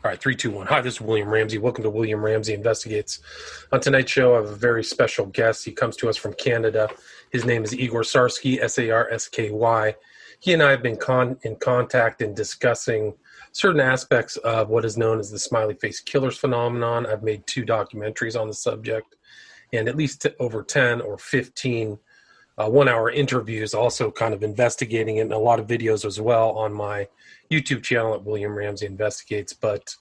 All right, three, two, one. Hi, this is William Ramsey. Welcome to William Ramsey Investigates. On tonight's show, I have a very special guest. He comes to us from Canada. His name is Igor Sarsky, Sarsky. He and I have been in contact and discussing certain aspects of what is known as the smiley face killers phenomenon. I've made 2 documentaries on the subject and at least over 10 or 15 one-hour interviews, also kind of investigating it, and a lot of videos as well on my YouTube channel at William Ramsey Investigates. But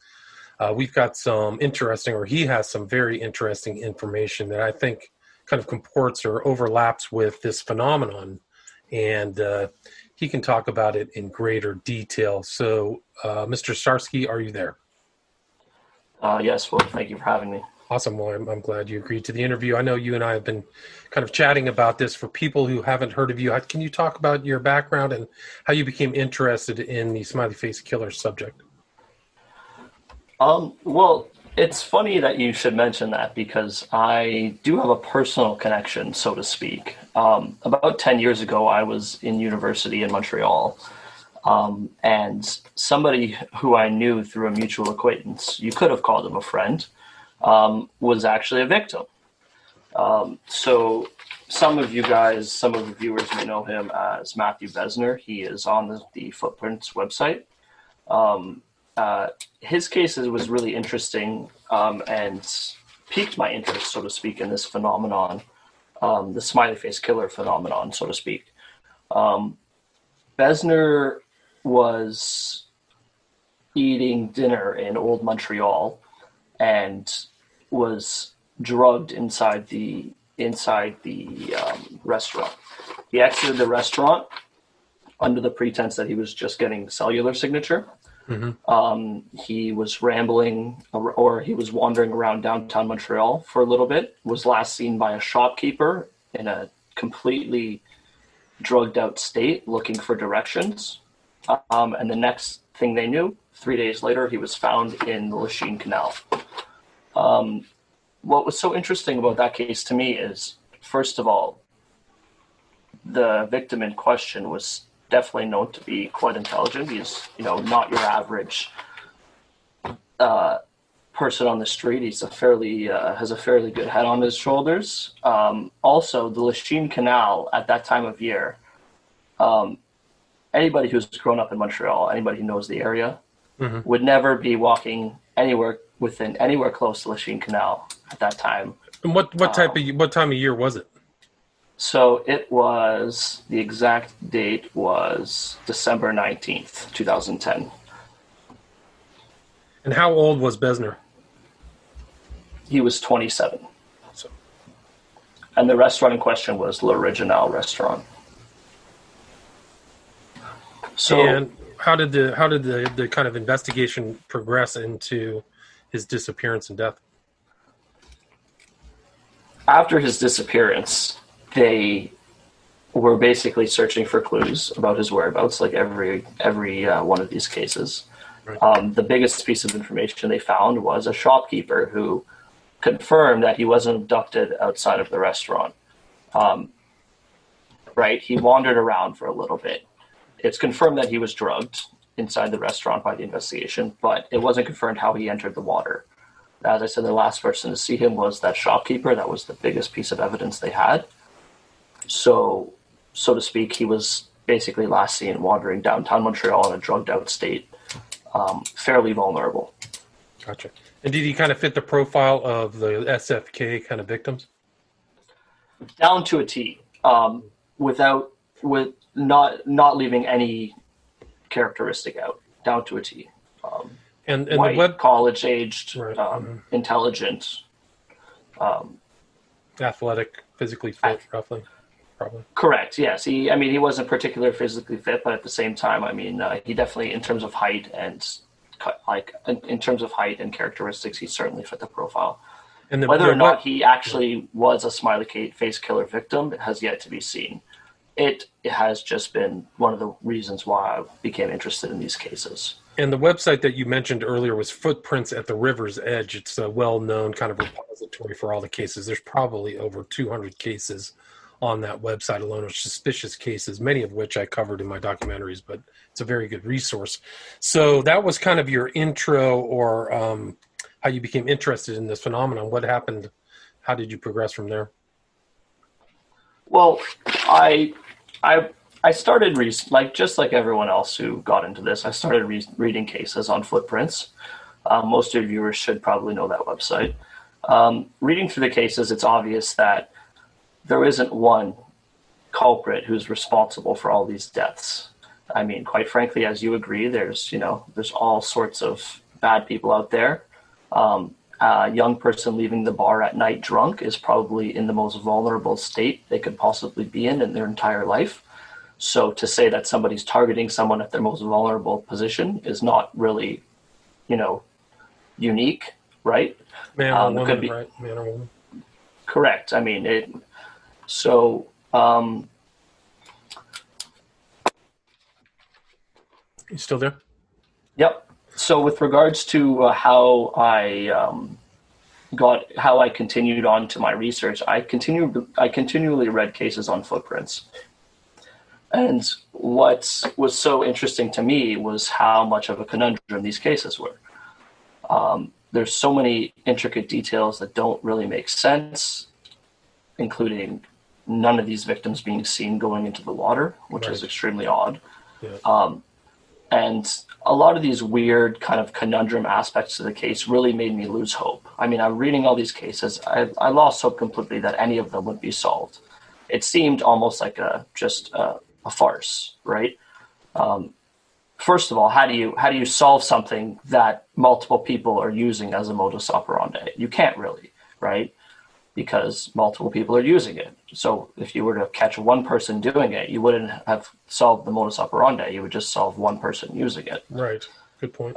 we've got some interesting, or he has some very interesting information that I think kind of comports or overlaps with this phenomenon. And he can talk about it in greater detail. So, Mr. Sarsky, are you there? Yes, well, thank you for having me. Awesome. Well, I'm glad you agreed to the interview. I know you and I have been kind of chatting about this. For people who haven't heard of you, can you talk about your background and how you became interested in the smiley face killer subject? Well, it's funny that you should mention that because I do have a personal connection, so to speak. About 10 years ago, I was in university in Montreal, and somebody who I knew through a mutual acquaintance, you could have called him a friend, was actually a victim. So some of the viewers may know him as Matthew Besner. He is on the Footprints website. His case was really interesting and piqued my interest, so to speak, in this phenomenon, the smiley face killer phenomenon, so to speak. Besner was eating dinner in Old Montreal and was drugged inside the restaurant. He exited the restaurant under the pretense that he was just getting cellular signature. Mm-hmm. He was rambling, or he was wandering around downtown Montreal for a little bit, was last seen by a shopkeeper in a completely drugged out state looking for directions. And the next thing they knew, 3 days later, he was found in the Lachine Canal. What was so interesting about that case to me is, first of all, the victim in question was definitely known to be quite intelligent. He's, not your average person on the street. He's has a fairly good head on his shoulders. Also, the Lachine Canal at that time of year, anybody who's grown up in Montreal, anybody who knows the area, mm-hmm. would never be walking anywhere close to Lachine Canal at that time. And what time of year was it? So the exact date was December 19th, 2010. And how old was Besner? He was 27. And the restaurant in question was L'Original Restaurant. So, and how did the kind of investigation progress into his disappearance and death? After his disappearance, they were basically searching for clues about his whereabouts, like every one of these cases. Right. The biggest piece of information they found was a shopkeeper who confirmed that he wasn't abducted outside of the restaurant. Right? He wandered around for a little bit. It's confirmed that he was drugged inside the restaurant by the investigation, but it wasn't confirmed how he entered the water. As I said, the last person to see him was that shopkeeper. That was the biggest piece of evidence they had. So to speak, he was basically last seen wandering downtown Montreal in a drugged out state, fairly vulnerable. Gotcha. And did he kind of fit the profile of the SFK kind of victims? Down to a T, with not leaving any characteristic out, down to a T. And white, college-aged, right. Intelligent. Athletic, physically fit, roughly, probably. Correct, yes. He wasn't particularly physically fit, but at the same time, he definitely, in terms of height and characteristics, he certainly fit the profile. And whether or not he actually was a smiley face killer victim has yet to be seen. It has just been one of the reasons why I became interested in these cases. And the website that you mentioned earlier was Footprints at the River's Edge. It's a well-known kind of repository for all the cases. There's probably over 200 cases on that website alone are suspicious cases, many of which I covered in my documentaries, but it's a very good resource. So that was kind of your intro, or how you became interested in this phenomenon. What happened? How did you progress from there? Well, I started just like everyone else who got into this. I started reading cases on footprints. Most of your viewers should probably know that website. Reading through the cases, it's obvious that there isn't one culprit who's responsible for all these deaths. I mean, quite frankly, as you agree, there's all sorts of bad people out there. A young person leaving the bar at night drunk is probably in the most vulnerable state they could possibly be in their entire life. So to say that somebody's targeting someone at their most vulnerable position is not really, unique, right? Man or woman, could be, right? Man or woman. Correct. I mean, so you still there? Yep. So with regards to how I continued on to my research, I continually read cases on footprints. And what was so interesting to me was how much of a conundrum these cases were. There's so many intricate details that don't really make sense, including none of these victims being seen going into the water, which is extremely odd. Yeah. And a lot of these weird kind of conundrum aspects of the case really made me lose hope. I mean, I'm reading all these cases. I lost hope completely that any of them would be solved. It seemed almost like just a farce, right? First of all, how do you solve something that multiple people are using as a modus operandi? You can't really, right? Because multiple people are using it. So if you were to catch one person doing it, you wouldn't have solved the modus operandi. You would just solve one person using it. Right. Good point.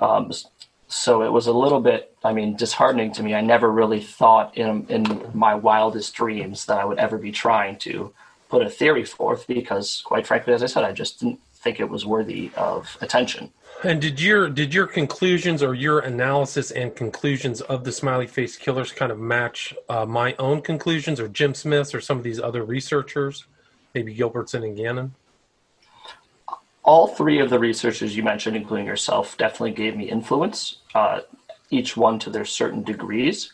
So it was a little bit, disheartening to me. I never really thought in my wildest dreams that I would ever be trying to put a theory forth because, quite frankly, as I said, I just didn't think it was worthy of attention. And did your conclusions or your analysis and conclusions of the smiley face killers kind of match my own conclusions or Jim Smith's or some of these other researchers, maybe Gilbertson and Gannon? All three of the researchers you mentioned, including yourself, definitely gave me influence, each one to their certain degrees.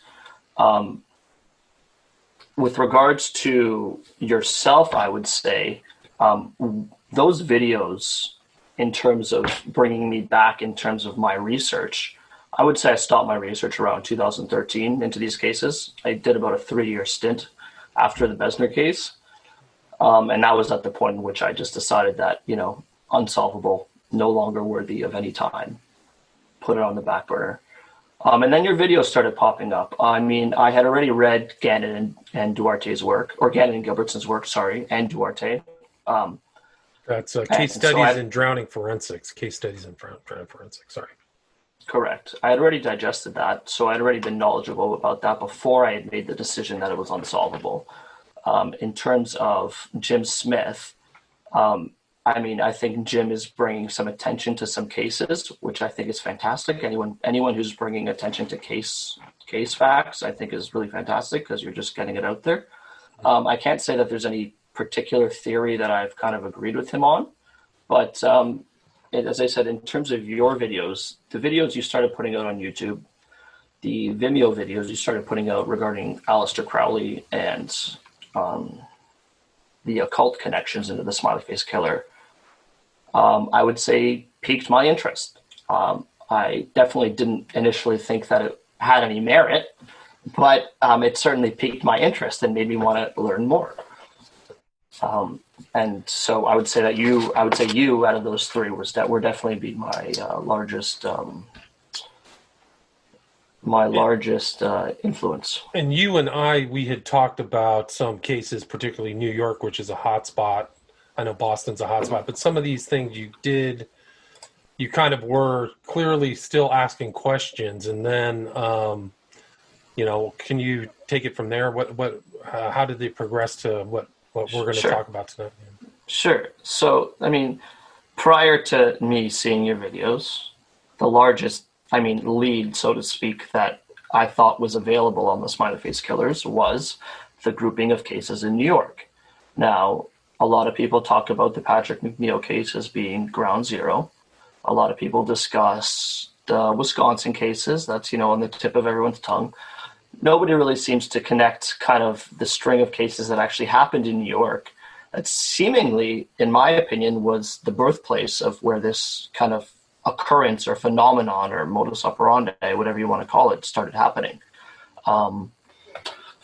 With regards to yourself, I would say those videos, in terms of bringing me back in terms of my research, I would say I stopped my research around 2013 into these cases. I did about a 3-year stint after the Besner case. And that was at the point in which I just decided that, unsolvable, no longer worthy of any time, put it on the back burner. And then your videos started popping up. I mean, I had already read Gannon and Duarte's work, or Gannon and Gilbertson's work, and Duarte. That's case studies in drowning forensics. Case studies in drowning forensics. Sorry. Correct. I had already digested that, so I had already been knowledgeable about that before I had made the decision that it was unsolvable. In terms of Jim Smith, I think Jim is bringing some attention to some cases, which I think is fantastic. Anyone who's bringing attention to case facts, I think is really fantastic because you're just getting it out there. I can't say that there's any particular theory that I've kind of agreed with him on, but as I said, in terms of your videos, the videos you started putting out on YouTube, the Vimeo videos you started putting out regarding Aleister Crowley and the occult connections into the smiley face killer, I would say piqued my interest. I definitely didn't initially think that it had any merit, but it certainly piqued my interest and made me want to learn more. And so I would say you out of those three were definitely be my largest influence. And you and we had talked about some cases, particularly New York, which is a hot spot. I know Boston's a hot spot, but some of these things you kind of were clearly still asking questions. And then, can you take it from there? How did they progress to what we're going to talk about tonight? Sure. So, prior to me seeing your videos, the largest, lead, so to speak, that I thought was available on the smiley face killers was the grouping of cases in New York. Now, a lot of people talk about the Patrick McNeil case as being ground zero. A lot of people discuss the Wisconsin cases. That's, on the tip of everyone's tongue. Nobody really seems to connect kind of the string of cases that actually happened in New York that seemingly, in my opinion, was the birthplace of where this kind of occurrence or phenomenon or modus operandi, whatever you want to call it, started happening.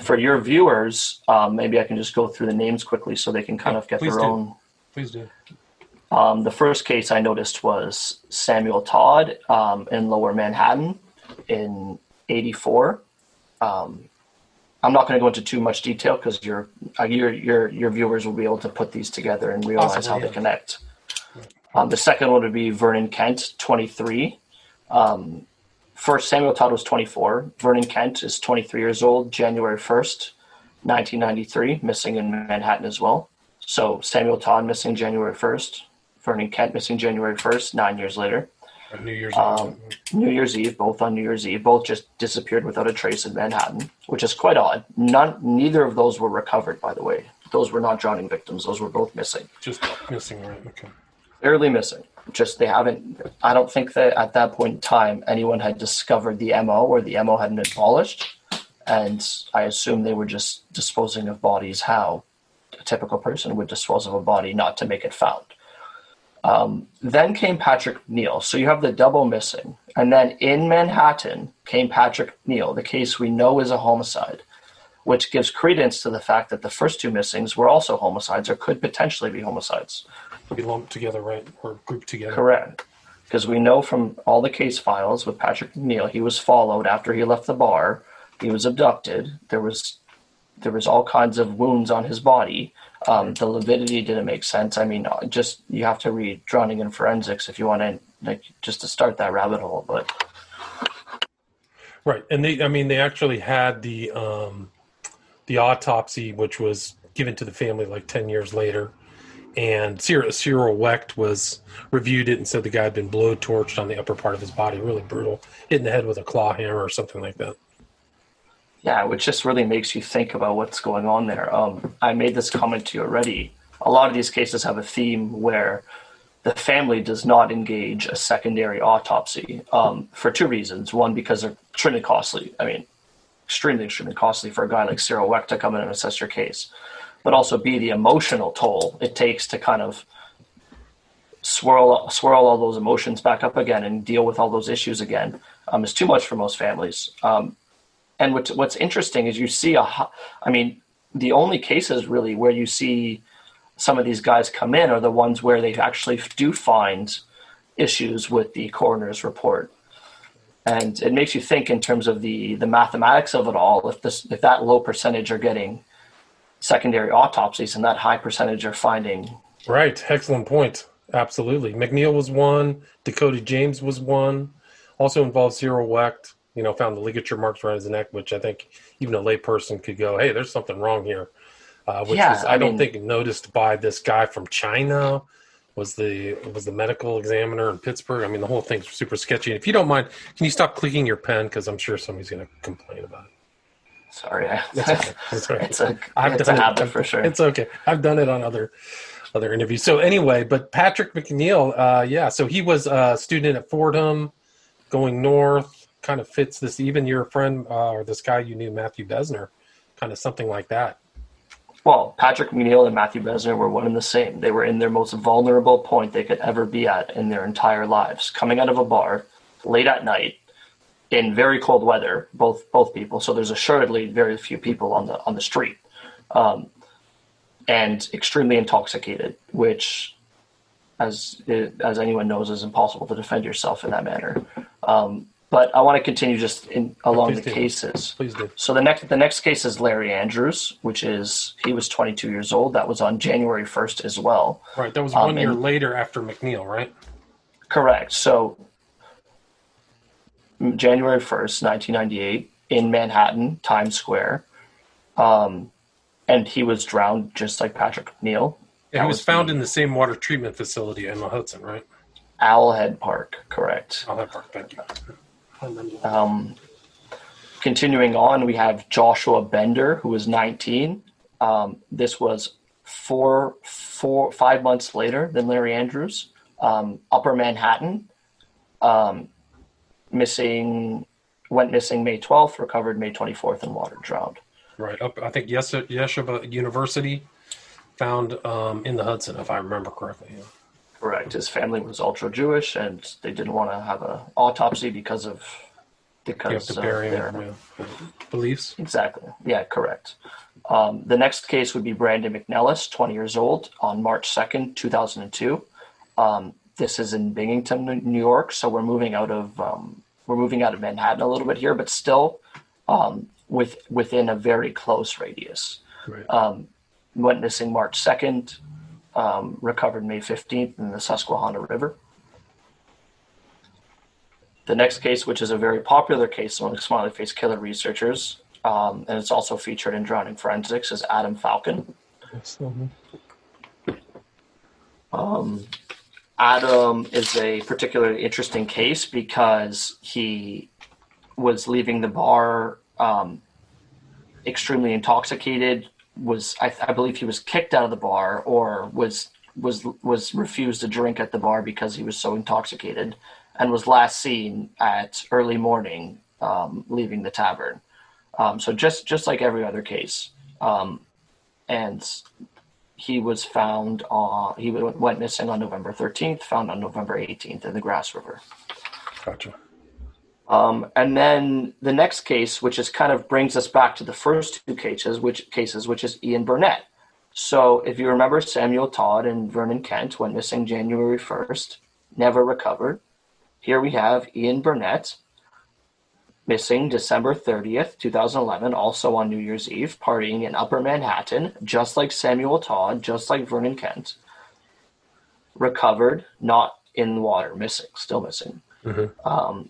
For your viewers, maybe I can just go through the names quickly so they can kind of get their own. Please do. The first case I noticed was Samuel Todd in Lower Manhattan in '84. I'm not going to go into too much detail because your viewers will be able to put these together and realize how they connect. The second one would be Vernon Kent, 23. First, Samuel Todd was 24. Vernon Kent is 23 years old, January 1st, 1993, missing in Manhattan as well. So Samuel Todd missing January 1st. Vernon Kent missing January 1st, 9 years later. New Year's Eve. New Year's Eve, both on New Year's Eve. Both just disappeared without a trace in Manhattan, which is quite odd. Neither of those were recovered, by the way. Those were not drowning victims. Those were both missing. Just missing, right? Okay. Barely missing. Just they haven't. I don't think that at that point in time anyone had discovered the MO or the MO hadn't been polished, and I assume they were just disposing of bodies how a typical person would dispose of a body, not to make it found. Then came Patrick McNeil. So you have the double missing. And then in Manhattan came Patrick McNeil, the case we know is a homicide, which gives credence to the fact that the first two missings were also homicides or could potentially be homicides. Be lumped together, right? Or grouped together. Correct. Because we know from all the case files with Patrick McNeil, he was followed after he left the bar. He was abducted. There was all kinds of wounds on his body. The lividity didn't make sense. I mean, just you have to read Drowning in Forensics if you want to, just to start that rabbit hole. But right, and they actually had the autopsy, which was given to the family like 10 years later, and Cyril Wecht was reviewed it and said the guy had been blowtorched on the upper part of his body, really brutal, hit in the head with a claw hammer or something like that. Yeah, which just really makes you think about what's going on there. I made this comment to you already. A lot of these cases have a theme where the family does not engage a secondary autopsy for two reasons. One, because they're extremely costly. I mean, extremely costly for a guy like Cyril Wecht to come in and assess your case. But also, B, the emotional toll it takes to kind of swirl all those emotions back up again and deal with all those issues again is too much for most families. And what's interesting is you see the only cases really where you see some of these guys come in are the ones where they actually do find issues with the coroner's report. And it makes you think in terms of the mathematics of it all. If that low percentage are getting secondary autopsies and that high percentage are finding. Right. Excellent point. Absolutely. McNeil was one. Dakota James was one. Also involved Cyril Wecht. Found the ligature marks around his neck, which I think even a layperson could go, hey, there's something wrong here. I don't think noticed by this guy from China, was the medical examiner in Pittsburgh. I mean, the whole thing's super sketchy. And if you don't mind, can you stop clicking your pen? Because I'm sure somebody's going to complain about it. Sorry. It's okay. It's a habit for sure. It's okay. I've done it on other interviews. So anyway, but Patrick McNeil, so he was a student at Fordham going north. Kind of fits this, even your friend or this guy you knew, Matthew Besner, kind of something like that. Well, Patrick McNeil and Matthew Besner were one and the same. They were in their most vulnerable point they could ever be at in their entire lives, coming out of a bar late at night in very cold weather, both people. So there's assuredly very few people on the street, and extremely intoxicated, which, as anyone knows, is impossible to defend yourself in that manner. But I want to continue just along the cases. Please do. So the next case is Larry Andrews, he was 22 years old. That was on January 1st as well. Right. That was 1 year later after McNeil, right? Correct. So January 1st, 1998, in Manhattan, Times Square. And he was drowned just like Patrick McNeil. Yeah, he was found in the same water treatment facility in the Hudson, right? Owlhead Park, correct. Owlhead Park, thank you. Continuing on, we have Joshua Bender, who was 19. This was 5 months later than Larry Andrews. Upper Manhattan, went missing May 12th, recovered May 24th, and water drowned. Right. I think Yeshiva University found in the Hudson, if I remember correctly. Yeah. Correct. His family was ultra Jewish, and they didn't want to have an autopsy because of their beliefs. Exactly. Yeah, correct. The next case would be Brandon McNellis, 20 years old, on March 2nd, 2002. This is in Binghamton, New York, so we're moving out of Manhattan a little bit here, but still within a very close radius. Right. Went missing March 2nd, recovered May 15th in the Susquehanna River. The next case, which is a very popular case among smiley face killer researchers, and it's also featured in Drowning Forensics, is Adam Falcon. Adam is a particularly interesting case because he was leaving the bar extremely intoxicated. I believe he was kicked out of the bar, or was refused a drink at the bar because he was so intoxicated, and was last seen at early morning leaving the tavern. So just like every other case, and he was found he went missing on November 13th, found on November 18th in the Grass River. Gotcha. And then the next case, which is kind of brings us back to the first two cases, which is Ian Burnett. So if you remember, Samuel Todd and Vernon Kent went missing January 1st, never recovered. Here we have Ian Burnett, missing December 30th, 2011, also on New Year's Eve, partying in Upper Manhattan, just like Samuel Todd, just like Vernon Kent. Recovered, not in the water, still missing. Mm-hmm.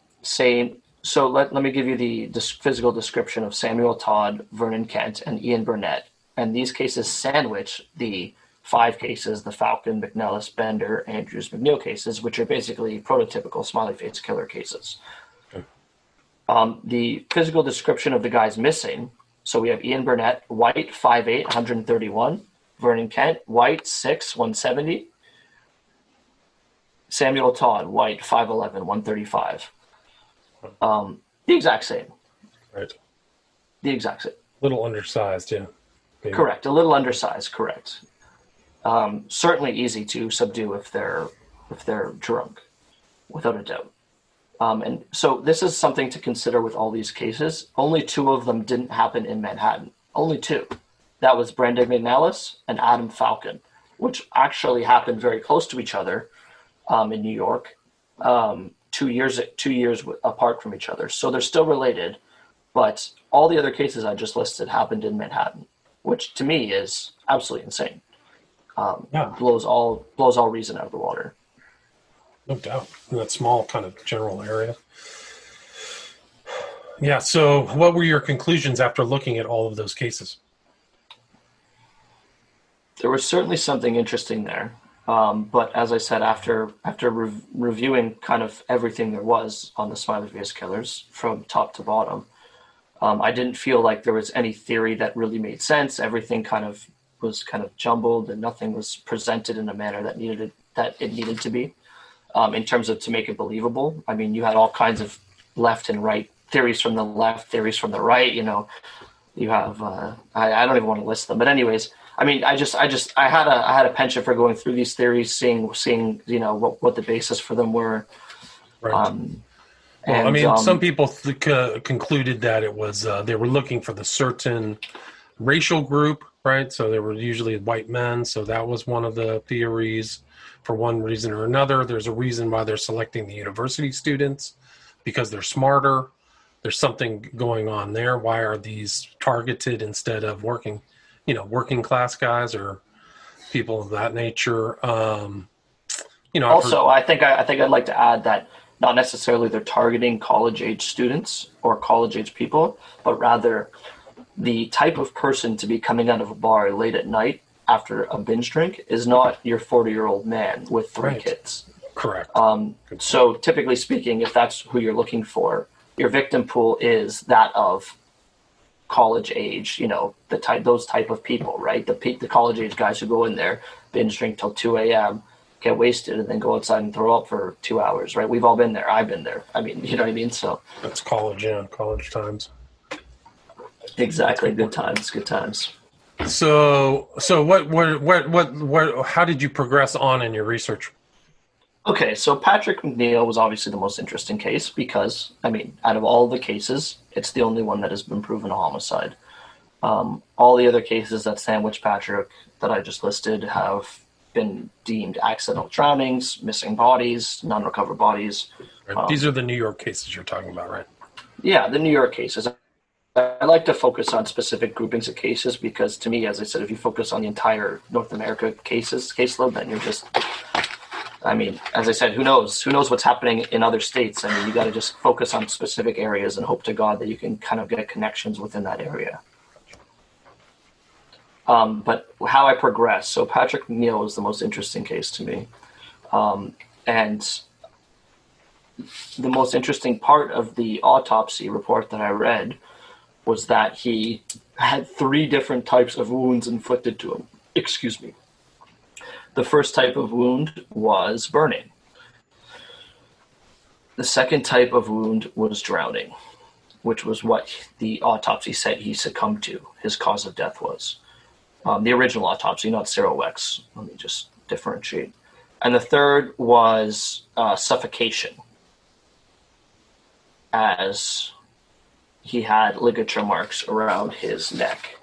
So let me give you the physical description of Samuel Todd, Vernon Kent, and Ian Burnett. And these cases sandwich the 5 cases, the Falcon, McNellis, Bender, Andrews, McNeil cases, which are basically prototypical smiley face killer cases. The physical description of the guys missing. So we have Ian Burnett, white, 5'8", 131. Vernon Kent, white, 6', 170. Samuel Todd, white, 5'11", 135. The exact same. Right. The exact same. Little undersized, yeah. Maybe. Correct. A little undersized, correct. Certainly easy to subdue if they're drunk, without a doubt. And so this is something to consider with all these cases. Only 2 of them didn't happen in Manhattan. Only 2. That was Brandon McNellis and Adam Falcon, which actually happened very close to each other in New York, 2 years apart from each other. So they're still related, but all the other cases I just listed happened in Manhattan, which to me is absolutely insane. Blows all reason out of the water. No doubt. In that small kind of general area. Yeah, so what were your conclusions after looking at all of those cases? There was certainly something interesting there. But as I said, after reviewing kind of everything there was on the smiley face killers from top to bottom, I didn't feel like there was any theory that really made sense. Everything was kind of jumbled, and nothing was presented in a manner that it needed to be. In terms of to make it believable. I mean, you had all kinds of left and right theories from the left, theories from the right. You know, you have I don't even want to list them, but anyways, I mean, I had a penchant for going through these theories, seeing what the basis for them were. Right. Some people concluded that it was they were looking for the certain racial group, right? So they were usually white men. So that was one of the theories. For one reason or another, there's a reason why they're selecting the university students, because they're smarter. There's something going on there. Why are these targeted instead of working class guys or people of that nature? Also, I think I'd like to add that not necessarily they're targeting college-age students or college-age people, but rather the type of person to be coming out of a bar late at night after a binge drink is not your 40-year-old man with 3 kids. Correct. So typically speaking, if that's who you're looking for, your victim pool is that of college age, those type of people, right? The college age guys who go in there, binge drink till 2 a.m., get wasted, and then go outside and throw up for 2 hours, right? We've all been there. I've been there. I mean, you know what I mean? So that's college, yeah, college times. Exactly. Good times. Good times. So what, how did you progress on in your research? Okay, so Patrick McNeil was obviously the most interesting case because, I mean, out of all the cases, it's the only one that has been proven a homicide. All the other cases that sandwich Patrick that I just listed have been deemed accidental drownings, missing bodies, non-recovered bodies. Right. These are the New York cases you're talking about, right? Yeah, the New York cases. I like to focus on specific groupings of cases because, to me, as I said, if you focus on the entire North America caseload, then you're just, I mean, as I said, who knows? Who knows what's happening in other states? I mean, you got to just focus on specific areas and hope to God that you can kind of get connections within that area. But how I progress, so Patrick McNeil was the most interesting case to me. And the most interesting part of the autopsy report that I read was that he had 3 different types of wounds inflicted to him. Excuse me. The first type of wound was burning. The second type of wound was drowning, which was what the autopsy said he succumbed to. His cause of death was. The original autopsy, not Cyril Weck's. Let me just differentiate. And the third was suffocation, as he had ligature marks around his neck.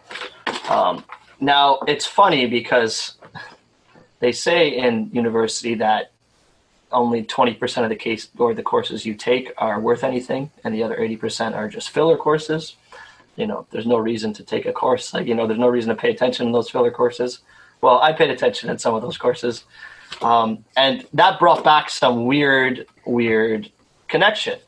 Now, it's funny because they say in university that only 20% of the case or the courses you take are worth anything, and the other 80% are just filler courses. There's no reason to take a course. There's no reason to pay attention in those filler courses. Well, I paid attention in some of those courses. And that brought back some weird connection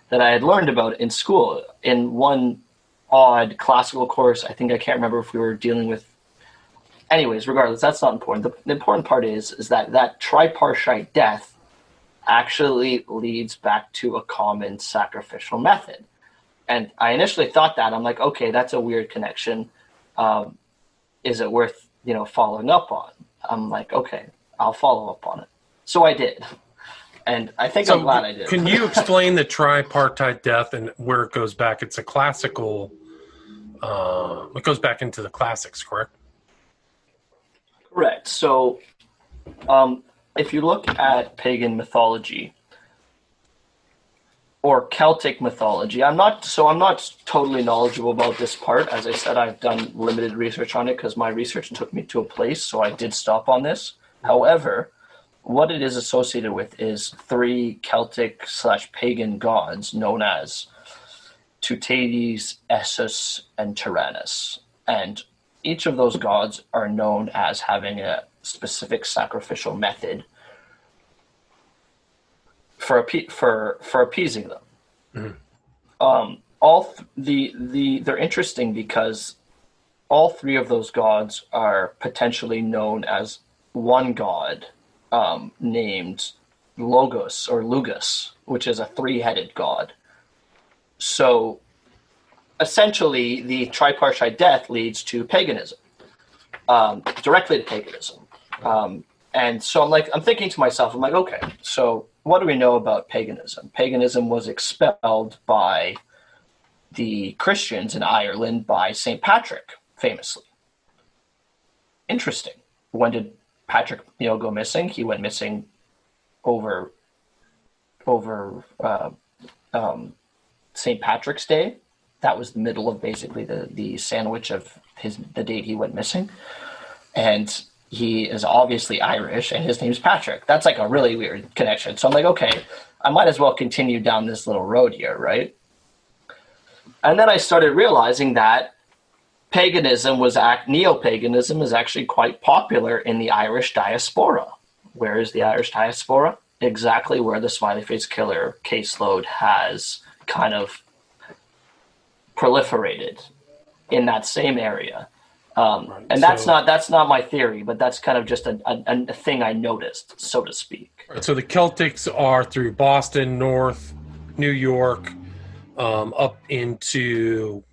that I had learned about in school. In one odd classical course, I can't remember if we were dealing with. Anyways, regardless, that's not important. The important part is that tripartite death actually leads back to a common sacrificial method. And I initially thought that. I'm like, okay, that's a weird connection. Is it worth, following up on? I'm like, okay, I'll follow up on it. So I did. And I think I'm glad I did. Can you explain the tripartite death and where it goes back? It's a classical, it goes back into the classics, correct? Correct. So if you look at pagan mythology, or Celtic mythology. I'm not totally knowledgeable about this part. As I said, I've done limited research on it because my research took me to a place, so I did stop on this. However, what it is associated with is 3 Celtic/pagan gods known as Teutates, Essus, and Tyrannus. And each of those gods are known as having a specific sacrificial method for appeasing them. Mm-hmm. They're interesting because all 3 of those gods are potentially known as one god named Logos or Lugus, which is a 3-headed god. So essentially, the tripartite death leads to paganism, directly to paganism. And so I'm thinking to myself, I'm like, okay, so what do we know about paganism? Paganism was expelled by the Christians in Ireland by St. Patrick, famously. Interesting. When did Patrick go missing? He went missing over St. Patrick's Day. That was the middle of basically the sandwich of the date he went missing. And he is obviously Irish, and his name's Patrick. That's like a really weird connection. So I'm like, okay, I might as well continue down this little road here, right? And then I started realizing that neo-paganism is actually quite popular in the Irish diaspora. Where is the Irish diaspora? Exactly where the Smiley Face Killer caseload has kind of proliferated, in that same area. Right. And that's not my theory, but that's kind of just a thing I noticed, so to speak. Right, so the Celtics are through Boston, North, New York, up into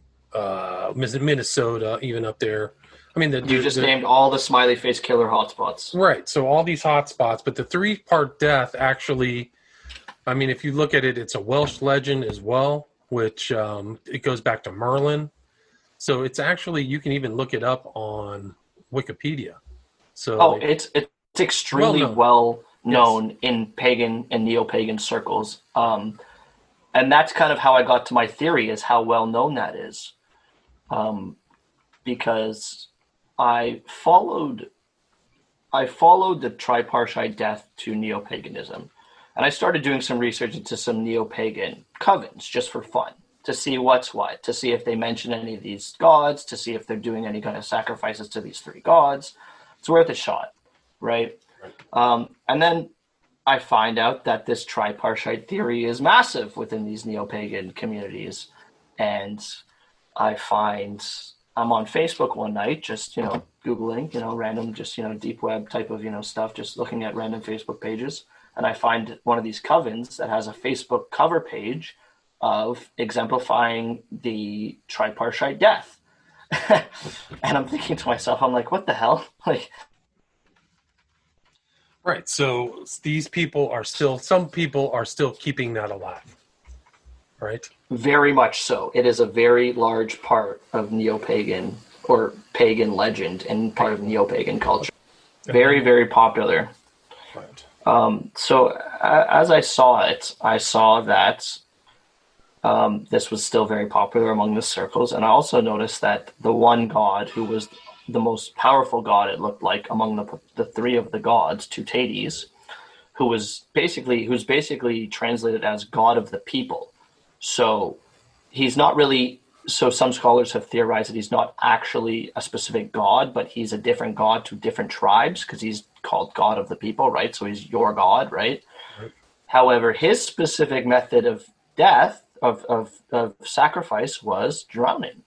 Minnesota, even up there. I mean, You just named all the smiley face killer hotspots. Right. So all these hotspots, but the 3-part death actually, I mean, if you look at it, it's a Welsh legend as well, which it goes back to Merlin. So it's actually, you can even look it up on Wikipedia. So it's extremely well known in pagan and neo-pagan circles. And that's kind of how I got to my theory, is how well known that is. Because I followed the tripartite death to neo-paganism. And I started doing some research into some neo-pagan covens just for fun, to see what's what, to see if they mention any of these gods, to see if they're doing any kind of sacrifices to these 3 gods. It's worth a shot, right? And then I find out that this tripartite theory is massive within these neo-pagan communities. And I'm on Facebook one night, just, Googling, random, just, deep web type of, stuff, just looking at random Facebook pages. And I find one of these covens that has a Facebook cover page of exemplifying the tripartite death. And I'm thinking to myself, I'm like, what the hell? Right. So some people are still keeping that alive. Right. Very much so. It is a very large part of neo-pagan or pagan legend and part of neo-pagan culture. Very, very popular. Right. So as I saw it, I saw that this was still very popular among the circles. And I also noticed that the one god who was the most powerful god, it looked like, among the 3 of the gods, Teutates, who's basically translated as God of the people. So he's not really, so some scholars have theorized that he's not actually a specific god, but he's a different god to different tribes, because he's called God of the people, right? So he's your god, right? However, his specific method of death, of sacrifice, was drowning,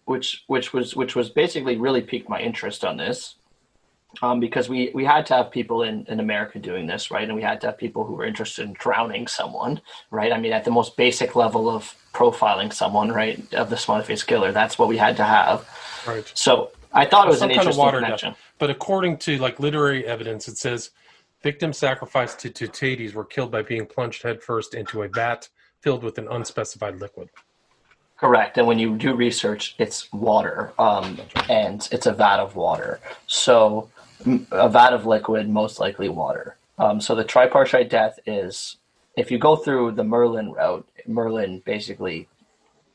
which was basically really piqued my interest on this. Because we had to have people in America doing this, right? And we had to have people who were interested in drowning someone, right? I mean, at the most basic level of profiling someone, right, of the smiley face killer, that's what we had to have. Right. So I thought it was an interesting connection. Death. But according to literary evidence, it says victims sacrificed to Teutates were killed by being plunged headfirst into a vat filled with an unspecified liquid. Correct. And when you do research, it's water, and it's a vat of water. So a vat of liquid, most likely water. So the tripartite death is, if you go through the Merlin route, Merlin basically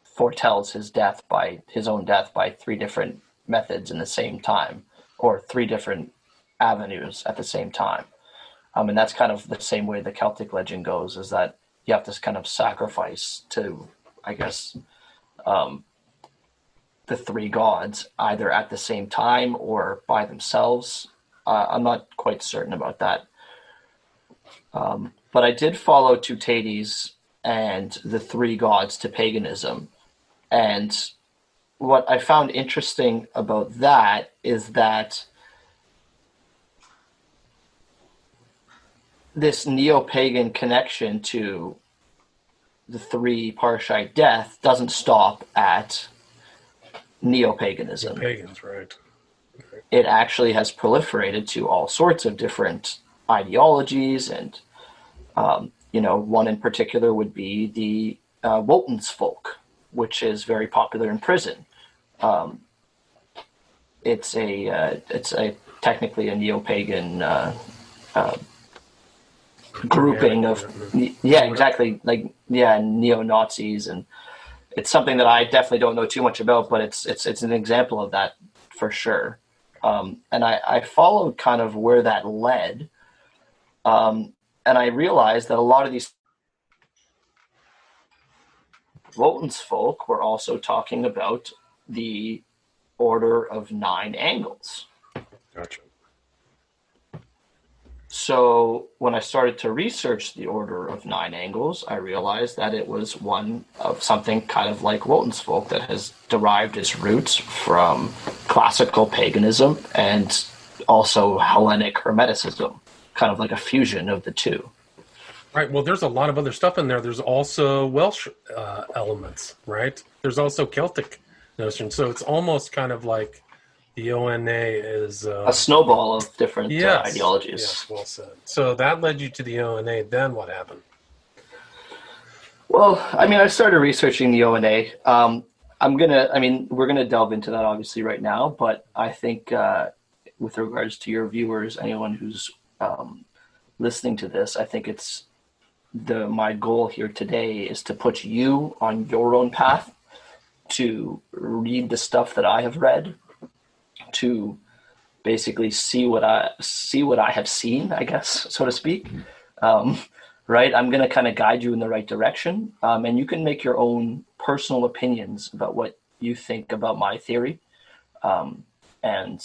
foretells his own death by 3 different methods in the same time, or 3 different avenues at the same time. And that's kind of the same way the Celtic legend goes, is that you have to kind of sacrifice to, I guess, the 3 gods, either at the same time or by themselves. I'm not quite certain about that. But I did follow Teutates and the 3 gods to paganism. And what I found interesting about that is that this neo-pagan connection to the 3-parashite death doesn't stop at neo-paganism. Pagans, right. It actually has proliferated to all sorts of different ideologies, and one in particular would be the Wotan's folk, which is very popular in prison. It's technically a neo-pagan grouping of exactly, neo-Nazis, and it's something that I definitely don't know too much about, but it's an example of that for sure. And I followed kind of where that led, and I realized that a lot of these Wotan's folk were also talking about the Order of 9 Angles. Gotcha. So when I started to research the Order of 9 Angles, I realized that it was one of something kind of like Wotan's folk that has derived its roots from classical paganism and also Hellenic Hermeticism, kind of like a fusion of the two. Right. Well, there's a lot of other stuff in there. There's also Welsh elements, right? There's also Celtic notions. So it's almost kind of like the ONA is. A snowball of different Yes. ideologies. Yes. Well said. So that led you to the ONA. Then what happened? Well, I mean, I started researching the ONA. We're gonna delve into that obviously right now, but I think with regards to your viewers, anyone who's listening to this, I think it's my goal here today is to put you on your own path to read the stuff that I have read, to basically see what I have seen, I guess, so to speak. Right? I'm going to kind of guide you in the right direction, and you can make your own personal opinions about what you think about my theory. And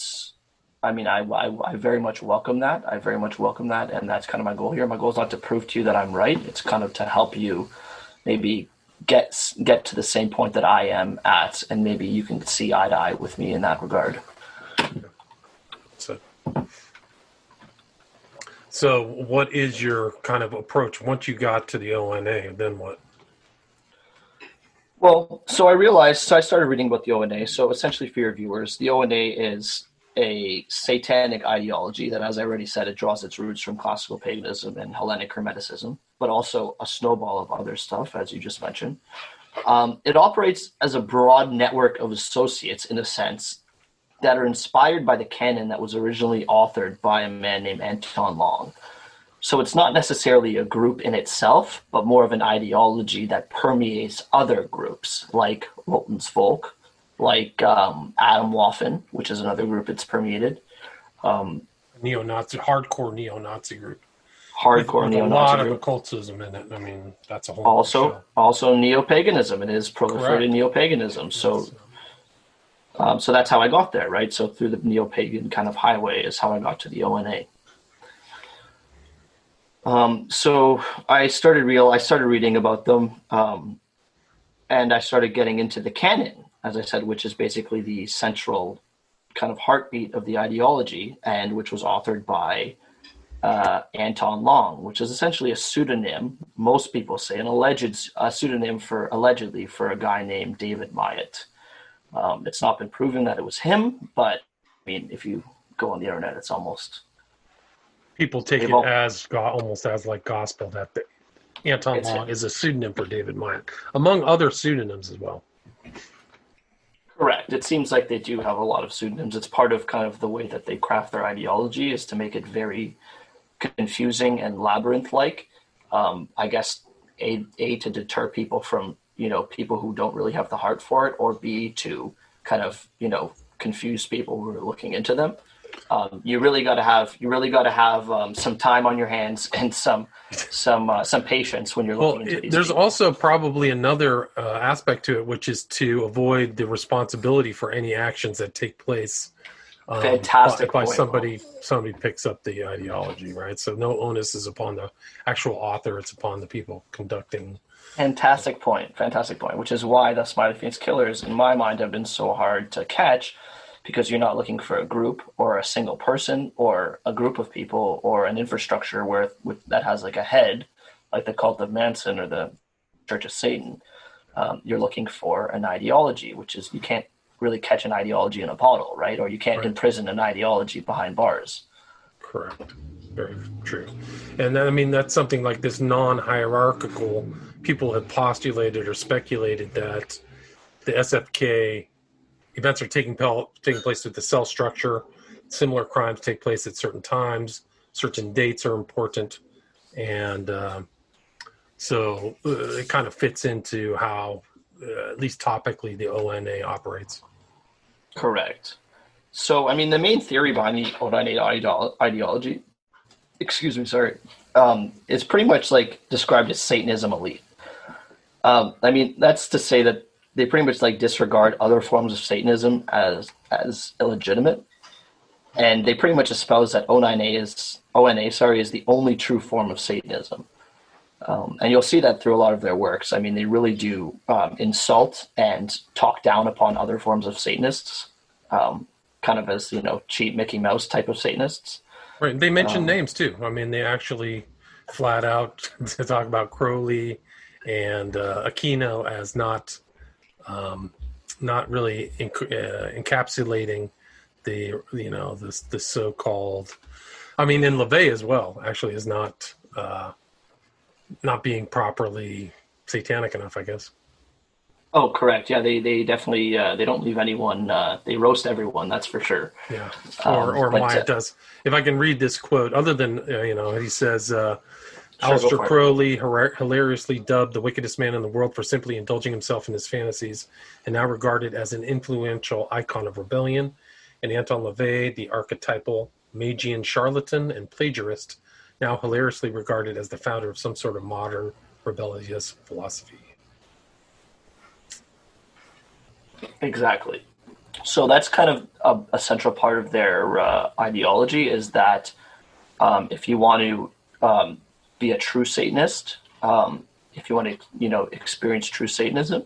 I mean, I very much welcome that. I very much welcome that, and that's kind of my goal here. My goal is not to prove to you that I'm right. It's kind of to help you maybe get to the same point that I am at, and maybe you can see eye to eye with me in that regard. So what is your kind of approach once you got to the ONA? Then what? Well, so I started reading about the ONA. So essentially for your viewers, the ONA is a satanic ideology that, as I already said, it draws its roots from classical paganism and Hellenic Hermeticism, but also a snowball of other stuff, as you just mentioned. It operates as a broad network of associates, in a sense, that are inspired by the canon that was originally authored by a man named Anton Long. So it's not necessarily a group in itself, but more of an ideology that permeates other groups, like Wotan's Folk, like Adam Waffen, which is another group it's permeated. Neo-Nazi, hardcore neo-Nazi group. Hardcore with neo-Nazi a lot group. of occultism in it. I mean, that's a whole show. Also neo-paganism. It is proliferated neo-paganism. So so that's how I got there, right? So through the neo-pagan kind of highway is how I got to the ONA. So I started reading about them, and I started getting into the canon, as I said, which is basically the central kind of heartbeat of the ideology, and which was authored by Anton Long, which is essentially a pseudonym, most people say, a pseudonym allegedly for a guy named David Myatt. It's not been proven that it was him, but I mean, if you go on the internet, it's almost... People take it as almost as like gospel that Anton Long is a pseudonym for David Myatt, among other pseudonyms as well. Correct. It seems like they do have a lot of pseudonyms. It's part of kind of the way that they craft their ideology is to make it very confusing and labyrinth-like. I guess A, to deter people from, people who don't really have the heart for it, or B, to kind of, confuse people who are looking into them. You really got to have some time on your hands and some patience when you're looking into these. There's people. also probably another aspect to it, which is to avoid the responsibility for any actions that take place. Fantastic by point, somebody picks up the ideology, right? So no onus is upon the actual author; it's upon the people conducting. Fantastic point. Which is why the Smiley Phoenix Killers, in my mind, have been so hard to catch. Because you're not looking for a group or a single person or a group of people or an infrastructure that has like a head, like the cult of Manson or the Church of Satan. You're looking for an ideology, which is you can't really catch an ideology in a bottle, right? Or you can't imprison an ideology behind bars. Correct. Very true. And I mean, that's something like this non-hierarchical. People have postulated or speculated that the SFK events are taking place with the cell structure. Similar crimes take place at certain times. Certain dates are important. And so it kind of fits into how, at least topically, the ONA operates. Correct. So, I mean, the main theory behind the ONA ideology, is pretty much like described as Satanism elite. I mean, that's to say that they pretty much like disregard other forms of Satanism as illegitimate, and they pretty much espouse that ONA is the only true form of Satanism, and you'll see that through a lot of their works. I mean, they really do insult and talk down upon other forms of Satanists, kind of as cheap Mickey Mouse type of Satanists. Right. They mention names too. I mean, they actually flat out to talk about Crowley and Aquino as not really encapsulating the so-called. I mean, in LaVey as well, actually, is not being properly satanic enough, I guess. Oh, correct. Yeah, they definitely they don't leave anyone. They roast everyone. That's for sure. Yeah, or But Maya does. If I can read this quote, other than he says, sure, go Aleister for it. Crowley, hilariously dubbed the wickedest man in the world for simply indulging himself in his fantasies, and now regarded as an influential icon of rebellion, and Anton LaVey, the archetypal Magian charlatan and plagiarist, now hilariously regarded as the founder of some sort of modern rebellious philosophy. Exactly. So that's kind of a central part of their ideology is that if you want to be a true Satanist, if you want to experience true Satanism,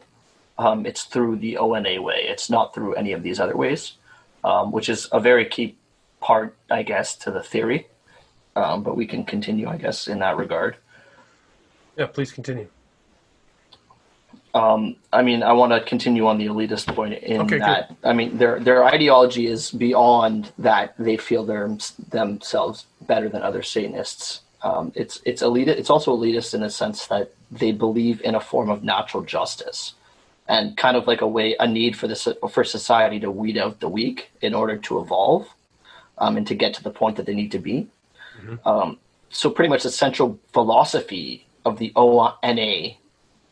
it's through the ONA way. It's not through any of these other ways, which is a very key part, I guess, to the theory. But we can continue, I guess, in that regard. Yeah, please continue. I mean, I want to continue on the elitist point in that. Good. I mean, their ideology is beyond that. They feel themselves better than other Satanists. It's elitist. It's also elitist in the sense that they believe in a form of natural justice, and kind of like a need for society to weed out the weak in order to evolve, and to get to the point that they need to be. Mm-hmm. So pretty much the central philosophy of the ONA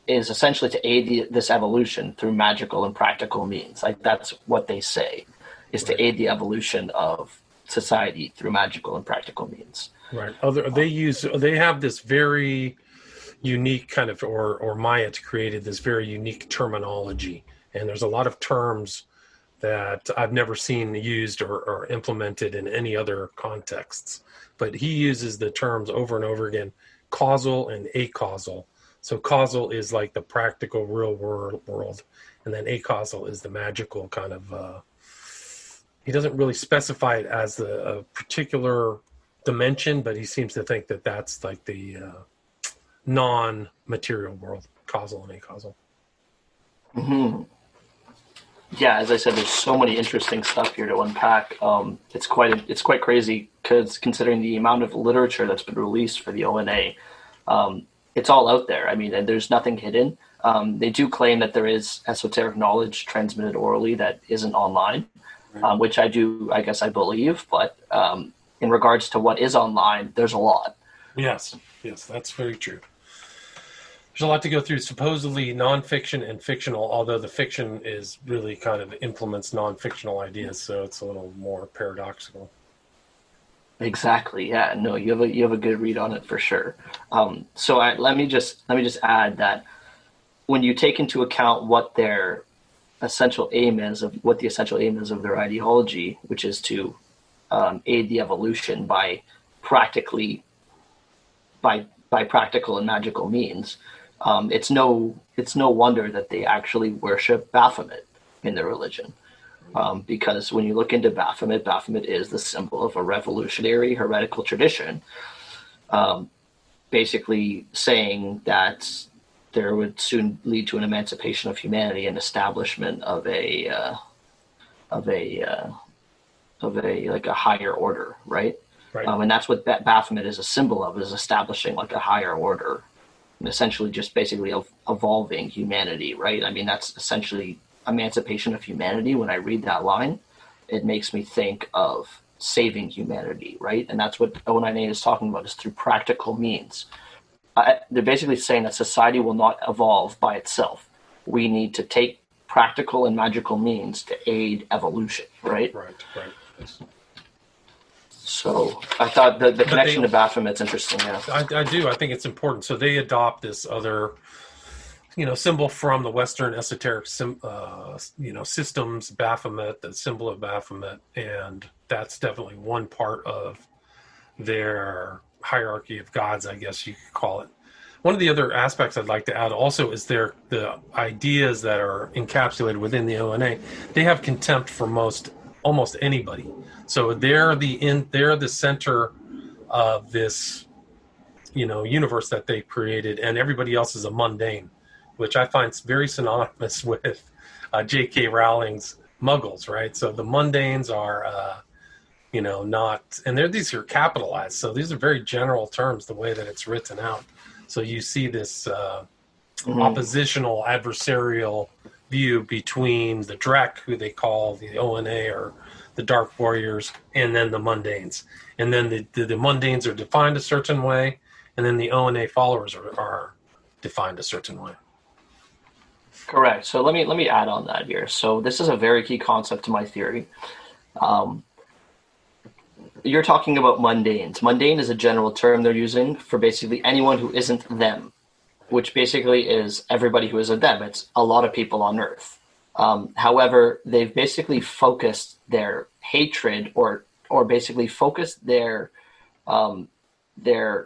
is essentially to aid this evolution through magical and practical means. Like that's what they say, is to aid the evolution of society through magical and practical means. Right. They have this very unique kind of, or Maya's created this very unique terminology, and there's a lot of terms that I've never seen used or implemented in any other contexts. But he uses the terms over and over again, causal and acausal. So causal is like the practical real world, and then acausal is the magical kind of, he doesn't really specify it as a particular dimension, but he seems to think that that's like the non-material world, causal and acausal. Mm-hmm. Yeah, as I said, there's so many interesting stuff here to unpack. It's quite crazy because considering the amount of literature that's been released for the ONA, it's all out there. I mean, and there's nothing hidden. They do claim that there is esoteric knowledge transmitted orally that isn't online, which I guess I believe. But in regards to what is online, there's a lot. Yes, that's very true. There's a lot to go through. Supposedly nonfiction and fictional, although the fiction is really kind of implements non-fictional ideas, so it's a little more paradoxical. Exactly. Yeah. No, you have a good read on it for sure. So let me just add that when you take into account what the essential aim is of their ideology, which is to aid the evolution by practical and magical means, it's no wonder that they actually worship Baphomet in their religion. Because when you look into Baphomet is the symbol of a revolutionary heretical tradition, basically saying that there would soon lead to an emancipation of humanity and establishment of a higher order, right? Right. And that's what Baphomet is a symbol of, is establishing like a higher order, and essentially just basically evolving humanity, right? I mean, that's essentially emancipation of humanity. When I read that line, it makes me think of saving humanity, right? And that's what ONA is talking about, is through practical means. They're basically saying that society will not evolve by itself. We need to take practical and magical means to aid evolution, right? Right. Yes. So I thought the connection to Baphomet's interesting. Yeah, I do. I think it's important. So they adopt this other, symbol from the Western esoteric, systems, Baphomet, the symbol of Baphomet, and that's definitely one part of their hierarchy of gods, I guess you could call it. One of the other aspects I'd like to add also is the ideas that are encapsulated within the ONA. They have contempt for almost anybody. So they're the center of this universe that they created, and everybody else is a mundane, which I find very synonymous with J.K. Rowling's Muggles, right? So the mundanes are, not, and these are capitalized. So these are very general terms, the way that it's written out. So you see this oppositional, adversarial view between the Drek, who they call the ONA or the Dark Warriors, and then the mundanes. And then the mundanes are defined a certain way, and then the ONA followers are defined a certain way. Correct. So let me add on that here. So this is a very key concept to my theory. You're talking about mundanes. Mundane is a general term they're using for basically anyone who isn't them, which basically is everybody who isn't them. It's a lot of people on Earth. However, they've basically focused their hatred or basically focused their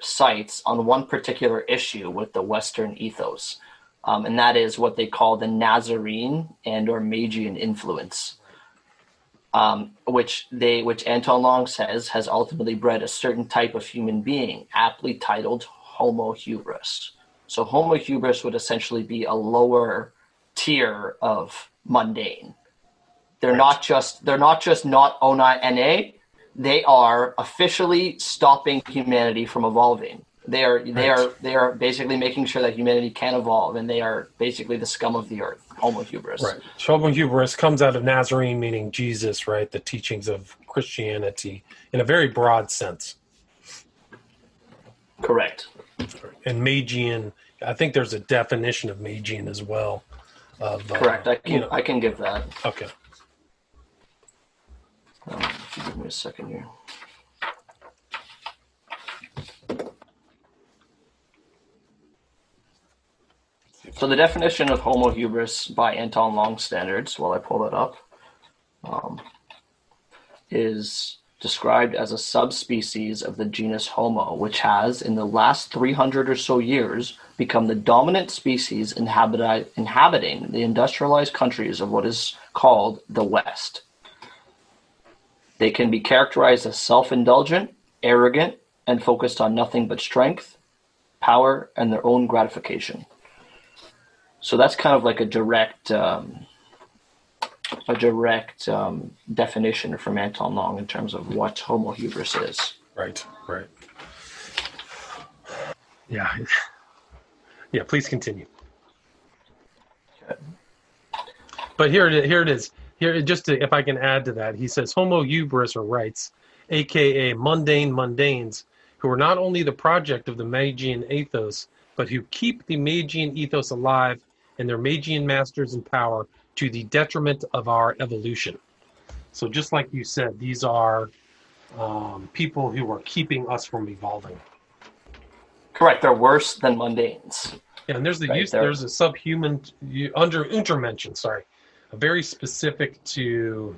sights on one particular issue with the Western ethos. And that is what they call the Nazarene and or Magian influence, which Anton Long says has ultimately bred a certain type of human being, aptly titled Homo hubris. So Homo hubris would essentially be a lower tier of mundane. They're not just not ONA. They are officially stopping humanity from evolving. They are basically making sure that humanity can evolve, and they are basically the scum of the earth. Homo hubris. Right. Homo hubris comes out of Nazarene, meaning Jesus, right? The teachings of Christianity in a very broad sense. Correct. And Magian, I think there's a definition of Magian as well. Correct. I can give that. Okay. If you give me a second here. So the definition of Homo hubris by Anton Long standards, while I pull that up, is described as a subspecies of the genus Homo, which has, in the last 300 or so years, become the dominant species inhabiting the industrialized countries of what is called the West. They can be characterized as self-indulgent, arrogant, and focused on nothing but strength, power, and their own gratification. So that's kind of like a direct definition from Anton Long in terms of what Homo hubris is. Right. Yeah. Yeah, please continue. Okay. But here it is. If I can add to that, he says Homo hubris, or writes, aka mundanes, who are not only the project of the Magian ethos, but who keep the Magian ethos alive and their Magian masters in power to the detriment of our evolution. So just like you said, these are people who are keeping us from evolving. Correct. They're worse than mundanes. Yeah, and there's there's a subhuman Untermenschen, very specific to,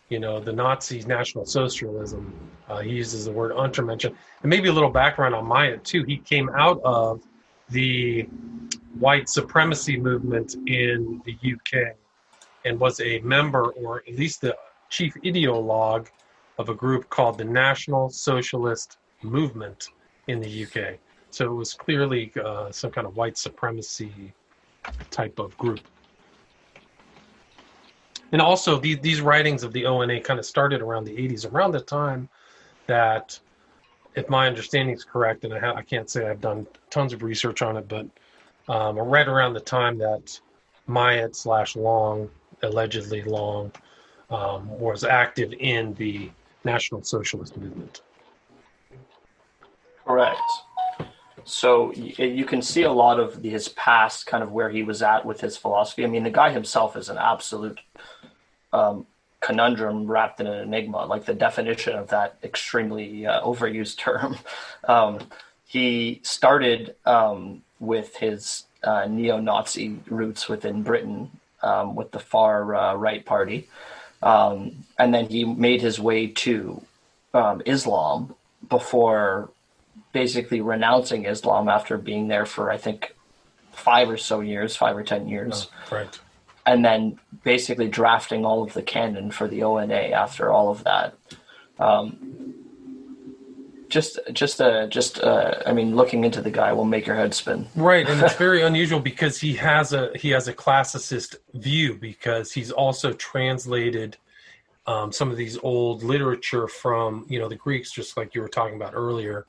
the Nazi National Socialism. He uses the word Untermenschen. And maybe a little background on Maya too. He came out of the white supremacy movement in the UK and was a member, or at least the chief ideologue, of a group called the National Socialist Movement in the UK. So it was clearly some kind of white supremacy type of group. And also these writings of the ONA kind of started around the 80s, around the time that, if my understanding is correct, and I can't say I've done tons of research on it, but right around the time that Myatt/Long, allegedly Long, was active in the National Socialist movement. Correct. So you can see a lot of his past, kind of where he was at with his philosophy. I mean, the guy himself is an absolute conundrum wrapped in an enigma, like the definition of that extremely overused term. He started with his neo-Nazi roots within Britain with the far right party. And then he made his way to Islam before basically renouncing Islam after being there for, I think, 5 or 10 years. Oh, right. And then basically drafting all of the canon for the ONA after all of that. I mean, looking into the guy will make your head spin. Right, and it's very unusual because he has a classicist view, because he's also translated some of these old literature from the Greeks, just like you were talking about earlier,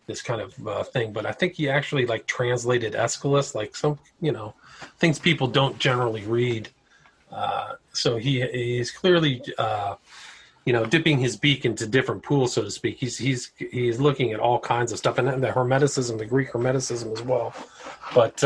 this kind of thing. But I think he actually like translated Aeschylus, like some things people don't generally read. So he's clearly dipping his beak into different pools, so to speak. He's looking at all kinds of stuff, and the Hermeticism, the Greek Hermeticism as well. But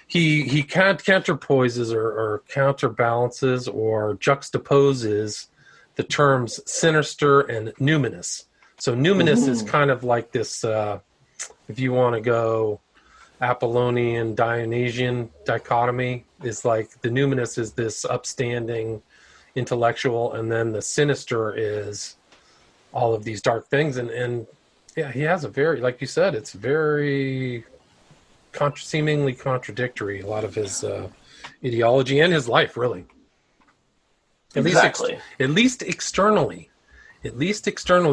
he counterpoises or counterbalances or juxtaposes the terms sinister and numinous. So numinous is kind of like this, if you want to go Apollonian, Dionysian dichotomy, is like the numinous is this upstanding intellectual, and then the sinister is all of these dark things. And yeah, he has a very, like you said, it's very seemingly contradictory, a lot of his ideology and his life, really. At least externally,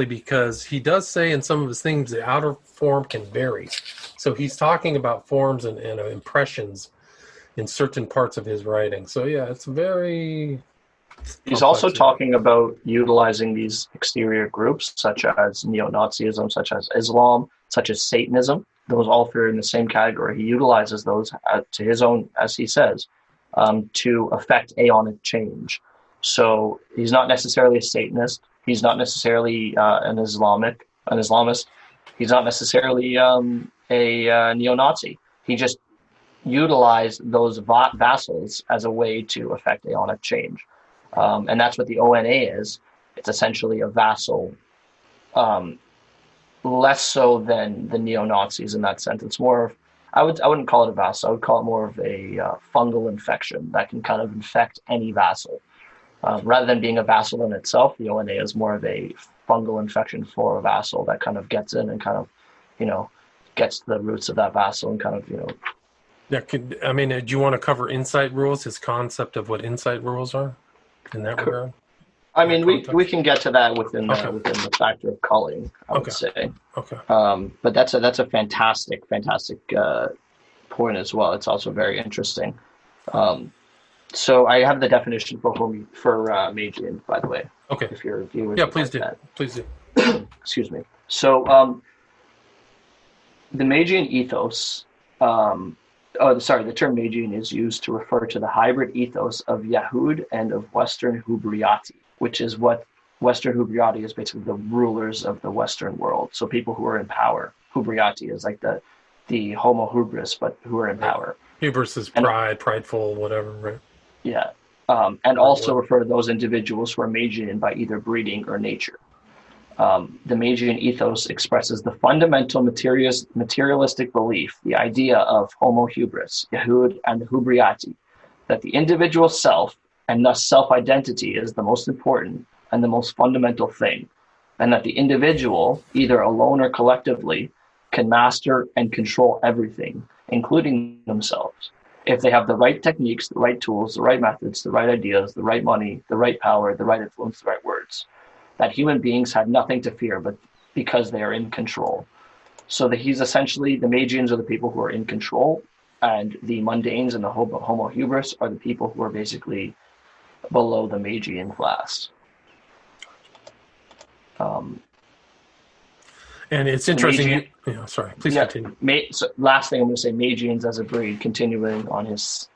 because he does say in some of his things the outer form can vary. So he's talking about forms and impressions in certain parts of his writing. So yeah, it's very... He's also talking about utilizing these exterior groups, such as neo-Nazism, such as Islam, such as Satanism. Those all fit in the same category. He utilizes those to his own, as he says, to affect aeonic change. So he's not necessarily a Satanist. He's not necessarily an Islamist. He's not necessarily a neo-Nazi. He just utilized those vassals as a way to affect aeonic change. And that's what the ONA is. It's essentially a vassal, less so than the neo-Nazis in that sense. It's more of, I wouldn't call it a vassal. I would call it more of a fungal infection that can kind of infect any vassal. Rather than being a vassal in itself, the ONA is more of a fungal infection for a vassal that kind of gets in and kind of, gets to the roots of that vassal and kind of, Yeah, do you want to cover insight rules, his concept of what insight rules are in that regard? I mean, we can get to that within the factor of culling, I would say. Okay. But that's a fantastic point as well. It's also very interesting. So I have the definition for Magian, by the way. Okay. If your viewers, yeah, please do. Please do. Excuse me. So the Magian ethos. The term Magian is used to refer to the hybrid ethos of Yahud and of Western Hubriati, which is what Western Hubriati is, basically the rulers of the Western world. So people who are in power. Hubriati is like the homo hubris, but who are in power. Hubris is pride, prideful, whatever, right? Yeah. And also refer to those individuals who are Magian by either breeding or nature. The Magian ethos expresses the fundamental materialistic belief, the idea of homo hubris, Yahud, and the Hubriati, that the individual self, and thus self-identity, is the most important and the most fundamental thing, and that the individual, either alone or collectively, can master and control everything, including themselves, if they have the right techniques, the right tools, the right methods, the right ideas, the right money, the right power, the right influence, the right words. That human beings have nothing to fear, but because they are in control. So that he's essentially, the Magians are the people who are in control, and the mundanes and the homo hubris are the people who are basically below the Magian class. And it's interesting. Sorry, please continue. So last thing I'm going to say, Magians as a breed, continuing on his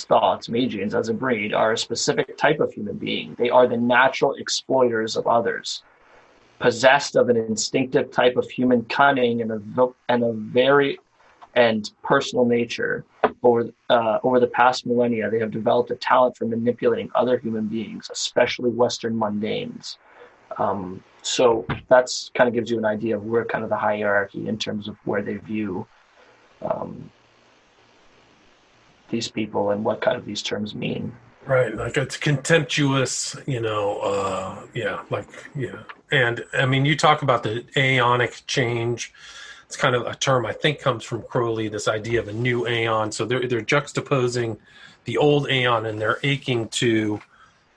thoughts, Magians as a breed are a specific type of human being. They are the natural exploiters of others, possessed of an instinctive type of human cunning and a very personal nature. Over the past millennia, they have developed a talent for manipulating other human beings, especially Western mundanes. So that's kind of gives you an idea of where kind of the hierarchy in terms of where they view these people and what kind of these terms mean. Right, like it's contemptuous, And I mean, you talk about the aeonic change. It's kind of a term I think comes from Crowley, this idea of a new aeon. So they're juxtaposing the old aeon, and they're aching to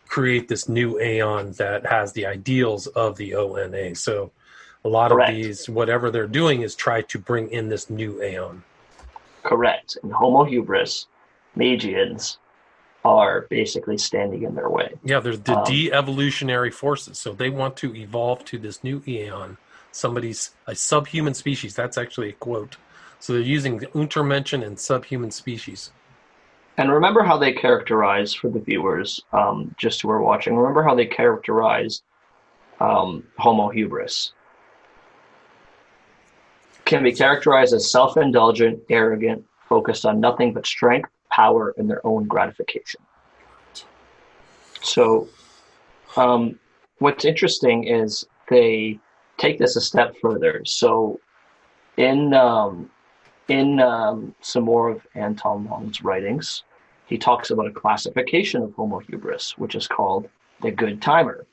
create this new aeon that has the ideals of the ONA. So a lot of Correct. these, whatever they're doing is try to bring in this new aeon. Correct. And Homo hubris, Magians, are basically standing in their way. Yeah, there's the de-evolutionary forces. So they want to evolve to this new aeon. A subhuman species. That's actually a quote. So they're using the Untermenschen and subhuman species. And remember how they characterize, for the viewers, just who are watching, remember how they characterize Homo hubris. Can be characterized as self-indulgent, arrogant, focused on nothing but strength, power, and their own gratification. So what's interesting is they take this a step further. So in some more of Anton Long's writings, he talks about a classification of Homo hubris, which is called the good timer.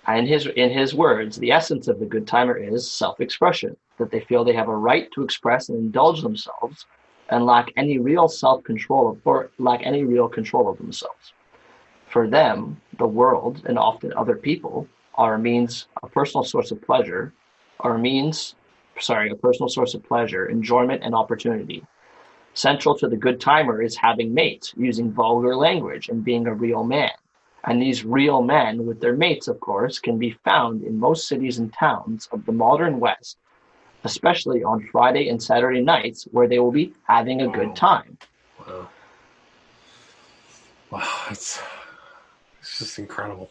And in his words, the essence of the good timer is self-expression, that they feel they have a right to express and indulge themselves and lack any real self-control or lack any real control of themselves. For them, the world and often other people are a personal source of pleasure, enjoyment, and opportunity. Central to the good timer is having mates, using vulgar language, and being a real man. And these real men with their mates, of course, can be found in most cities and towns of the modern West, especially on Friday and Saturday nights, where they will be having a good time. Wow, it's just incredible.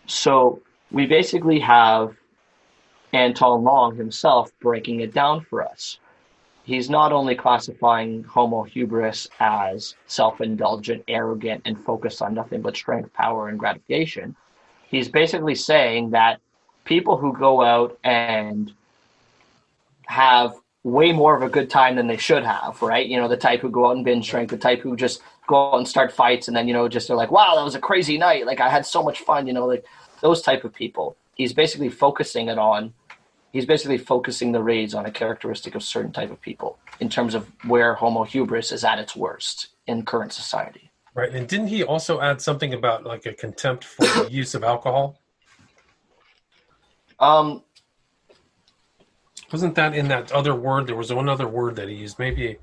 So we basically have Anton Long himself breaking it down for us. He's not only classifying Homo hubris as self-indulgent, arrogant, and focused on nothing but strength, power, and gratification. He's basically saying that people who go out and have way more of a good time than they should have, right? You know, the type who go out and binge drink, the type who just go out and start fights and then, just they're like, wow, that was a crazy night. Like, I had so much fun, like those type of people. He's basically focusing the raids on a characteristic of certain type of people in terms of where Homo hubris is at its worst in current society. Right. And didn't he also add something about like a contempt for the use of alcohol? Wasn't that in that other word? There was one other word that he used. Maybe,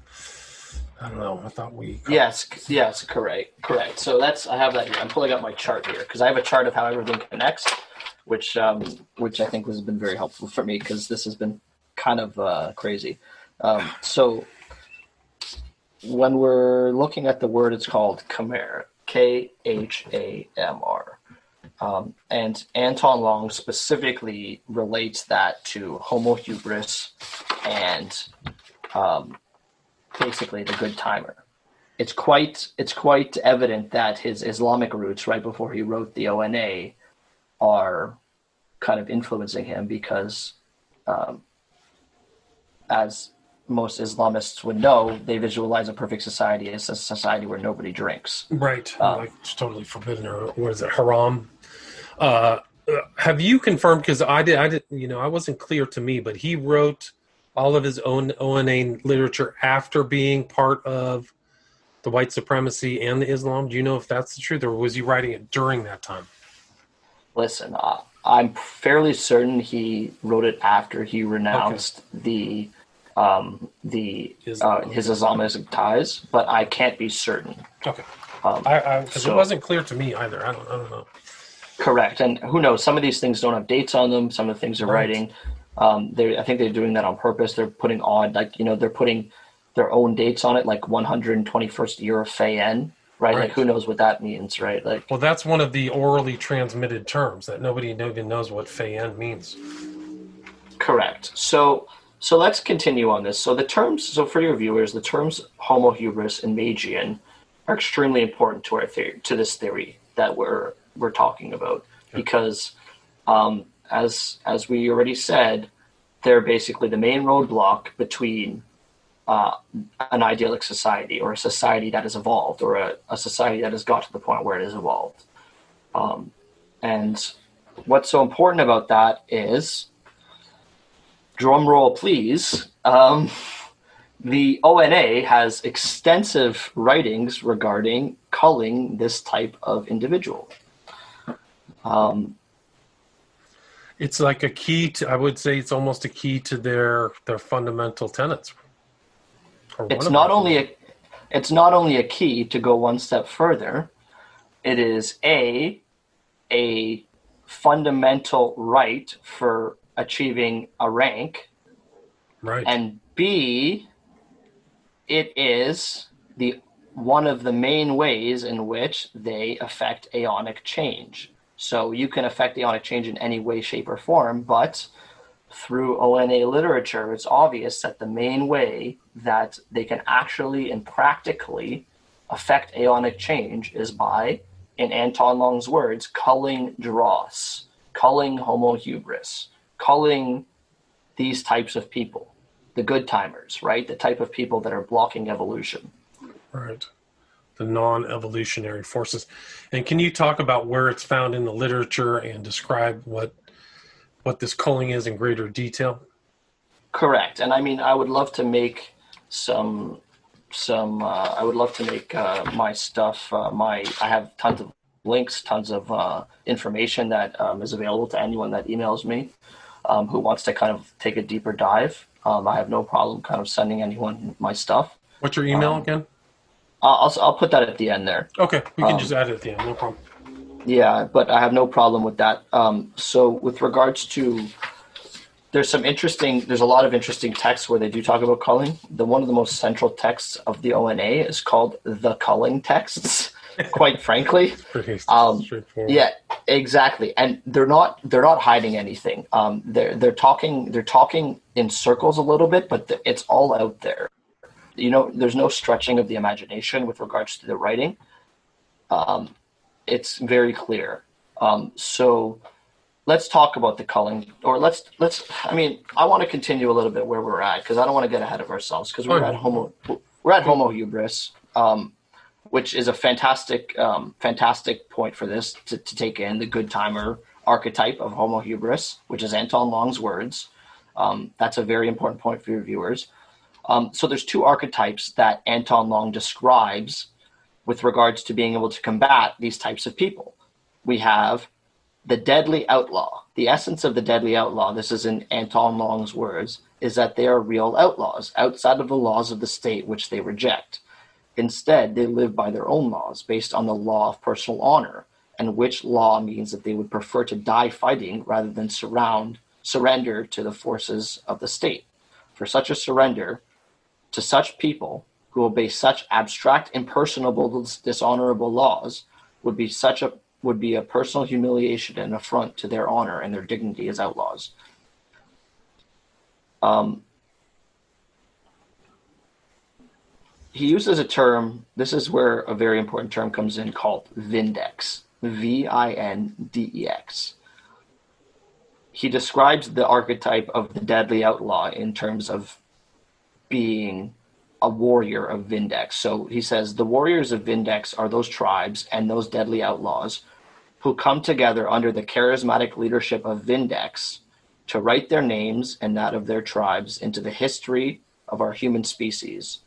I don't know. I thought we... Yes, correct. So I have that here. I'm pulling up my chart here because I have a chart of how everything connects, which I think has been very helpful for me because this has been kind of crazy. So when we're looking at the word, it's called Khamr, Khamr. And Anton Long specifically relates that to Homo hubris and basically the good timer. It's quite evident that his Islamic roots, right before he wrote the ONA, are kind of influencing him because, as most Islamists would know, they visualize a perfect society as a society where nobody drinks. Right, like it's totally forbidden, or what is it, haram? Have you confirmed? Because I did. I wasn't clear to me, but he wrote all of his own ONA literature after being part of the white supremacy and the Islam. Do you know if that's the truth, or was he writing it during that time? Listen, I'm fairly certain he wrote it after he renounced his Islamic ties, but I can't be certain. Okay, because it wasn't clear to me either. I don't know. Correct, and who knows? Some of these things don't have dates on them. Some of the things they're writing, I think they're doing that on purpose. They're putting they're putting their own dates on it, like 121st year of Fayen, right? Like, who knows what that means, right? Like, well, that's one of the orally transmitted terms that nobody even knows what Fayen means. Correct. So let's continue on this. So the terms, for your viewers, the terms Homo hubris and Magian are extremely important to our theory, to this theory that we're talking about, because as we already said, they're basically the main roadblock between an idyllic society, or a society that has evolved, or a society that has got to the point where it has evolved. And what's so important about that is, drum roll please, the ONA has extensive writings regarding culling this type of individual. It's like a key to, I would say it's almost a key to their fundamental tenets, or one It's of their not only fundamental. a it's not only a key to go one step further. It is a fundamental right for achieving a rank, Right. and B, it is the one of the main ways in which they affect aeonic change. So you can affect aeonic change in any way, shape, or form, but through ONA literature, it's obvious that the main way that they can actually and practically affect aeonic change is by, in Anton Long's words, culling dross, culling homo hubris, culling these types of people, the good timers, right? The type of people that are blocking evolution. Right. The non-evolutionary forces. And can you talk about where it's found in the literature and describe what this culling is in greater detail? Correct. And I mean, I would love to make I would love to make my stuff I have tons of links, tons of information that is available to anyone that emails me who wants to kind of take a deeper dive. I have no problem kind of sending anyone my stuff. What's your email again? I'll put that at the end there. Okay, we can just add it at the end, no problem. Yeah, but I have no problem with that. So with regards to, there's a lot of interesting texts where they do talk about culling. One of the most central texts of the ONA is called the culling texts, quite frankly. Pretty straightforward. Yeah, exactly. And they're not hiding anything. They're talking in circles a little bit, but it's all out there. There's no stretching of the imagination with regards to the writing. It's very clear. So let's talk about the culling, or I mean, I want to continue a little bit where we're at, because I don't want to get ahead of ourselves, because we're at homo hubris, which is a fantastic point for this to take in, the good timer archetype of homo hubris, which is Anton Long's words. That's a very important point for your viewers. So there's two archetypes that Anton Long describes with regards to being able to combat these types of people. We have the deadly outlaw. The essence of the deadly outlaw, this is in Anton Long's words, is that they are real outlaws outside of the laws of the state which they reject. Instead, they live by their own laws based on the law of personal honor, and which law means that they would prefer to die fighting rather than surrender to the forces of the state. For such a surrender to such people who obey such abstract, impersonable, dishonorable laws would be a personal humiliation and affront to their honor and their dignity as outlaws. He uses a term, this is where a very important term comes in, called Vindex, Vindex. He describes the archetype of the deadly outlaw in terms of being a warrior of Vindex. So he says the warriors of Vindex are those tribes and those deadly outlaws who come together under the charismatic leadership of Vindex to write their names and that of their tribes into the history of our human species,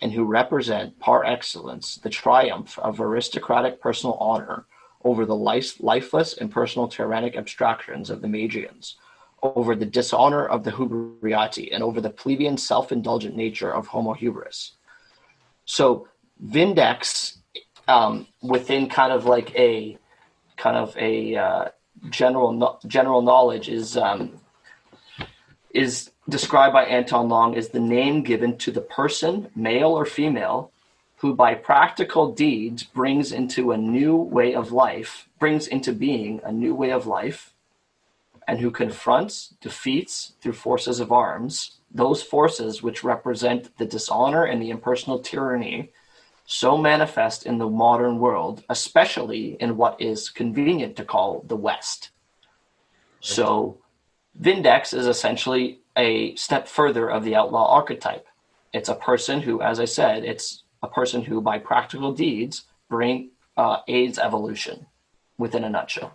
and who represent par excellence the triumph of aristocratic personal honor over the lifeless and personal tyrannic abstractions of the Magians, over the dishonor of the Hubriati, and over the plebeian self-indulgent nature of homo hubris. So Vindex, within kind of a general knowledge, is described by Anton Long as the name given to the person, male or female, who by practical deeds brings into being a new way of life, and who confronts, defeats through forces of arms, those forces which represent the dishonor and the impersonal tyranny so manifest in the modern world, especially in what is convenient to call the West. So Vindex is essentially a step further of the outlaw archetype. It's a person who, as I said, it's a person who by practical deeds aids evolution, within a nutshell.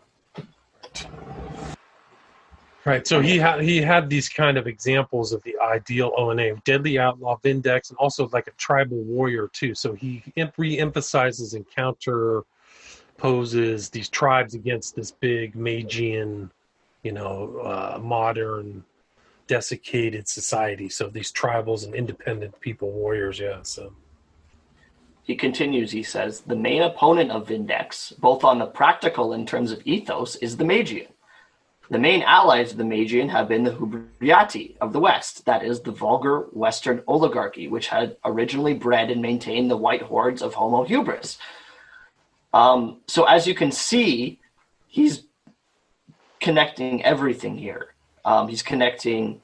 Right. So he had these kind of examples of the ideal ONA, deadly outlaw, Vindex, and also like a tribal warrior too. So he re-emphasizes and counter poses these tribes against this big Magian modern desiccated society. So these tribals and independent people, warriors, yeah. So he continues, he says, the main opponent of Vindex, both on the practical in terms of ethos, is the Magian. The main allies of the Magian have been the Hubriati of the West, that is, the vulgar Western oligarchy, which had originally bred and maintained the white hordes of Homo hubris. So as you can see, he's connecting everything here. He's connecting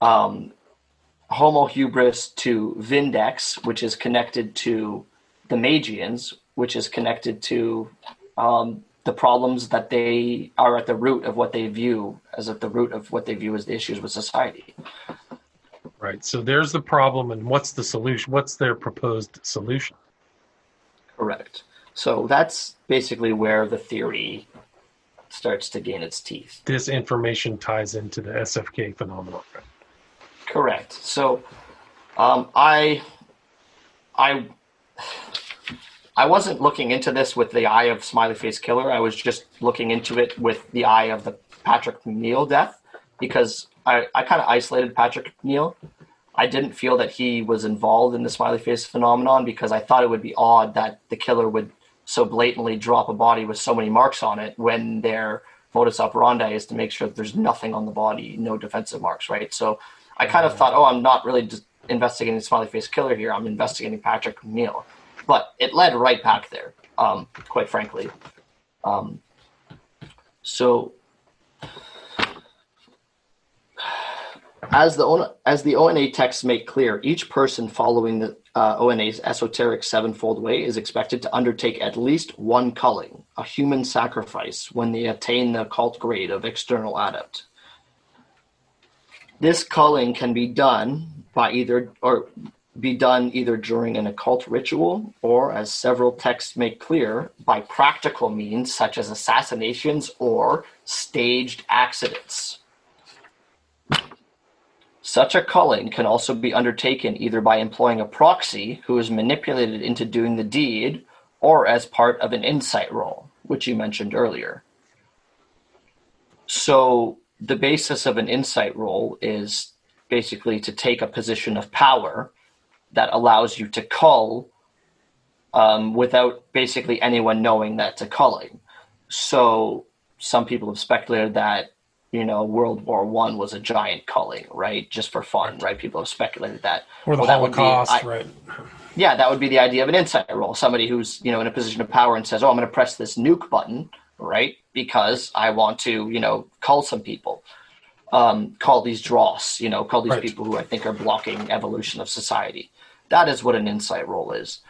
Homo hubris to Vindex, which is connected to the Magians, which is connected to the problems that they are at the root of what they view as the issues with society. right. So there's the problem, and what's the solution? What's their proposed solution? Correct. So that's basically where the theory starts to gain its teeth. This information ties into the SFK phenomenon. Right? Correct. So I wasn't looking into this with the eye of Smiley Face Killer. I was just looking into it with the eye of the Patrick McNeil death, because I kind of isolated Patrick McNeil. I didn't feel that he was involved in the Smiley Face phenomenon, because I thought it would be odd that the killer would so blatantly drop a body with so many marks on it when their modus operandi is to make sure that there's nothing on the body, no defensive marks, right? So I kind of thought, I'm not really just investigating the Smiley Face Killer here. I'm investigating Patrick McNeil. But it led right back there, quite frankly. So as the ONA texts make clear, each person following the ONA's esoteric sevenfold way is expected to undertake at least one culling, a human sacrifice, when they attain the occult grade of external adept. This culling can be done either during an occult ritual, or, as several texts make clear, by practical means such as assassinations or staged accidents. Such a culling can also be undertaken either by employing a proxy who is manipulated into doing the deed, or as part of an insight roll, which you mentioned earlier. So the basis of an insight roll is basically to take a position of power that allows you to cull without basically anyone knowing that's a culling. So some people have speculated that, World War I was a giant culling, right? Just for fun, right? People have speculated that. Or the Holocaust, right? Yeah, that would be the idea of an insight roll. Somebody who's, in a position of power and says, I'm going to press this nuke button, right? Because I want to, cull some people. Call these dross, call these people who I think are blocking evolution of society. That is what an insight roll is,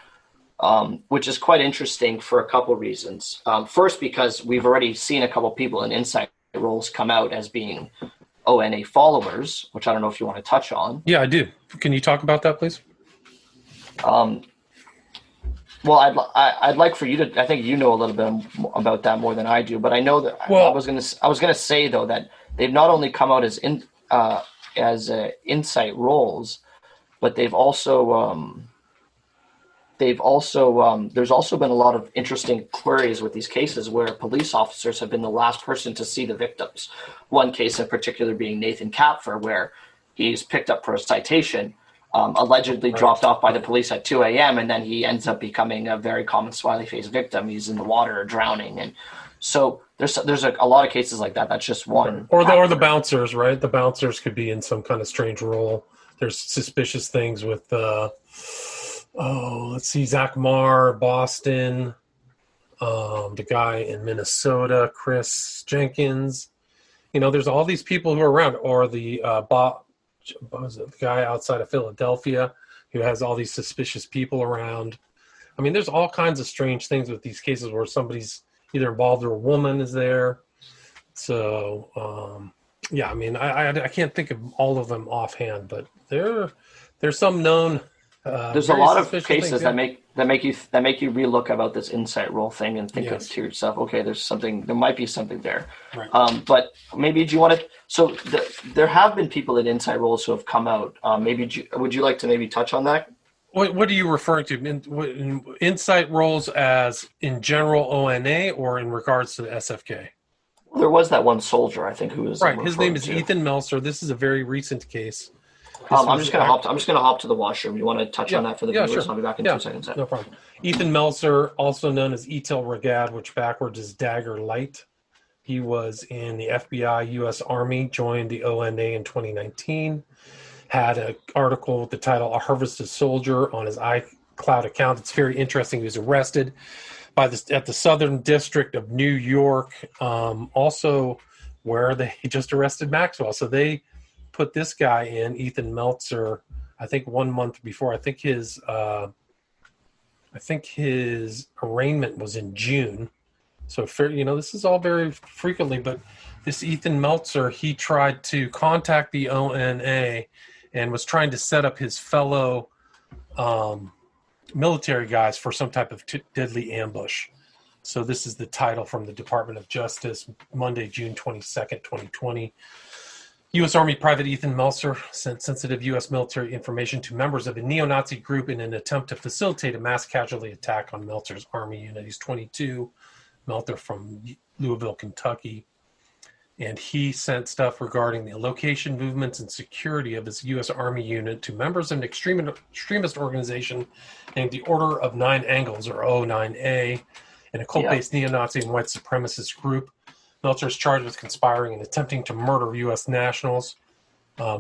which is quite interesting for a couple reasons. First, because we've already seen a couple people in insight rolls come out as being ONA followers, which I don't know if you want to touch on. Yeah, I do. Can you talk about that, please? Well, I'd like for you to. I think you know a little bit about that more than I do, but I know that. Well, I was gonna say though that they've not only come out as insight roles, but there's also been a lot of interesting queries with these cases where police officers have been the last person to see the victims. One case in particular being Nathan Kapfer, where he's picked up for a citation, allegedly dropped off by the police at 2 a.m., and then he ends up becoming a very common smiley face victim. He's in the water drowning. And so there's a lot of cases like that. That's just one. Or the bouncers, right? The bouncers could be in some kind of strange role. There's suspicious things with, let's see, Zach Marr, Boston, the guy in Minnesota, Chris Jenkins. There's all these people who are around. Or the the guy outside of Philadelphia who has all these suspicious people around. I mean, there's all kinds of strange things with these cases where somebody's either involved or a woman is there. So, yeah, I mean, I can't think of all of them offhand, but there's some known. There's a lot of cases that make you relook about this insight roll thing and think to yourself, okay, there might be something there. Right. But maybe do you want to? So there have been people in insight rolls who have come out. Would you like to maybe touch on that? What are you referring to? Insight rolls as in general ONA or in regards to the SFK? Well, there was that one soldier, I think, who was Right. His name is to. Ethan Meltzer. This is a very recent case. This I'm was just gonna hop. I'm just gonna hop to the washroom. You want to touch on that for the viewers? Sure. I'll be back in Yeah, 2 seconds. no problem. Ethan Meltzer, also known as Etel Regad, which backwards is Dagger Light. He was in the FBI, U.S. Army, joined the ONA in 2019, had an article with the title "A Harvested Soldier" on his iCloud account. It's very interesting. He was arrested at the Southern District of New York, also where they just arrested Maxwell. So they put this guy in, Ethan Meltzer, I think 1 month before. I think his arraignment was in June. So, this is all very frequently, but this Ethan Meltzer, he tried to contact the ONA and was trying to set up his fellow military guys for some type of deadly ambush. So this is the title from the Department of Justice, Monday, June 22nd, 2020. U.S. Army Private Ethan Meltzer sent sensitive U.S. military information to members of a neo-Nazi group in an attempt to facilitate a mass casualty attack on Meltzer's Army unit. He's 22, Meltzer from Louisville, Kentucky. And he sent stuff regarding the location, movements, and security of his U.S. Army unit to members of an extremist organization named the Order of Nine Angles, or O9A, an occult-based neo-Nazi and white supremacist group. Meltzer is charged with conspiring and attempting to murder U.S. nationals.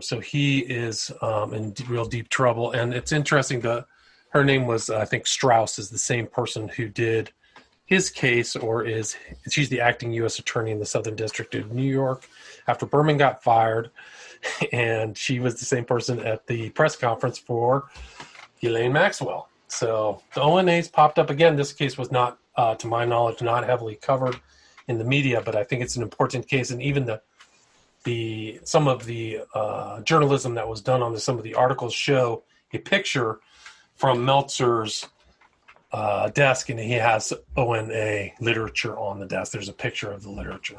So he is in real deep trouble. And it's interesting, her name was, I think, Strauss, is the same person who did his case, she's the acting U.S. attorney in the Southern District of New York after Berman got fired. And she was the same person at the press conference for Ghislaine Maxwell. So the ONA's popped up again. This case was not, to my knowledge, not heavily covered in the media, but I think it's an important case. And even some of the journalism that was done on some of the articles show a picture from Meltzer's desk, and he has ONA literature on the desk. There's a picture of the literature.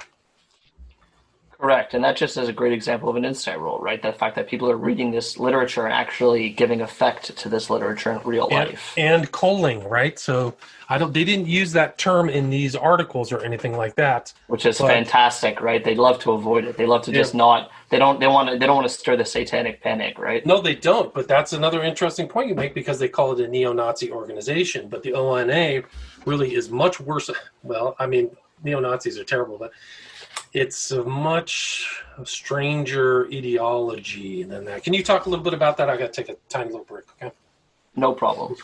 Correct, and that just is a great example of an insight role, right? The fact that people are reading this literature and actually giving effect to this literature in real life. And culling, right? So they didn't use that term in these articles or anything like that. Which is fantastic, right? They love to avoid it. They love to just not. They don't want to stir the satanic panic, right? No, they don't. But that's another interesting point you make, because they call it a neo-Nazi organization. But the ONA really is much worse. Well, I mean, neo-Nazis are terrible, but it's a much stranger ideology than that. Can you talk a little bit about that? I got to take a tiny little break, okay? No problem.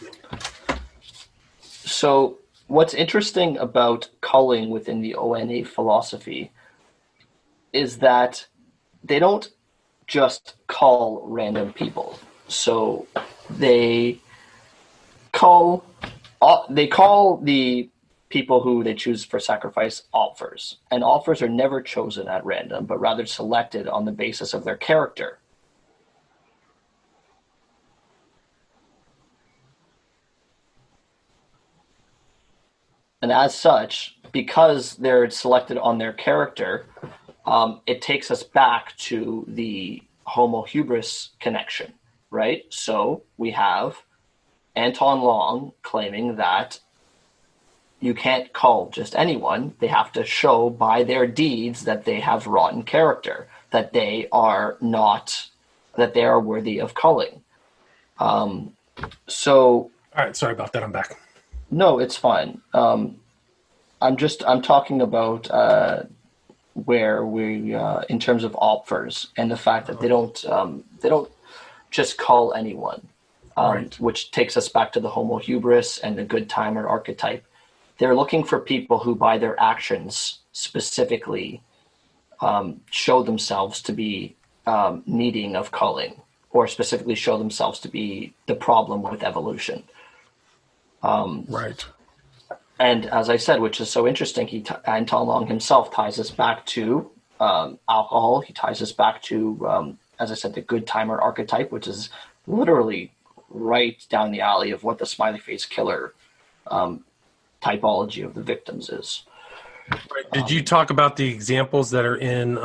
So what's interesting about culling within the ONA philosophy is that they don't just cull random people. So they call the people who they choose for sacrifice offers. And offers are never chosen at random, but rather selected on the basis of their character. And as such, because they're selected on their character, it takes us back to the homo hubris connection, right? So we have Anton Long claiming that you can't cull just anyone. They have to show by their deeds that they have rotten character, that they are worthy of culling. All right, sorry about that. I'm back. No, it's fine. I'm talking about where we, in terms of offers, and the fact that they don't just cull anyone, right. Which takes us back to the homo hubris and the good timer archetype. They're looking for people who, by their actions specifically, show themselves to be needing of culling, or specifically show themselves to be the problem with evolution. Right. And as I said, which is so interesting, Anton Long himself ties us back to alcohol. He ties us back to, as I said, the good timer archetype, which is literally right down the alley of what the smiley face killer typology of the victims is. Right. Did you talk about the examples that are in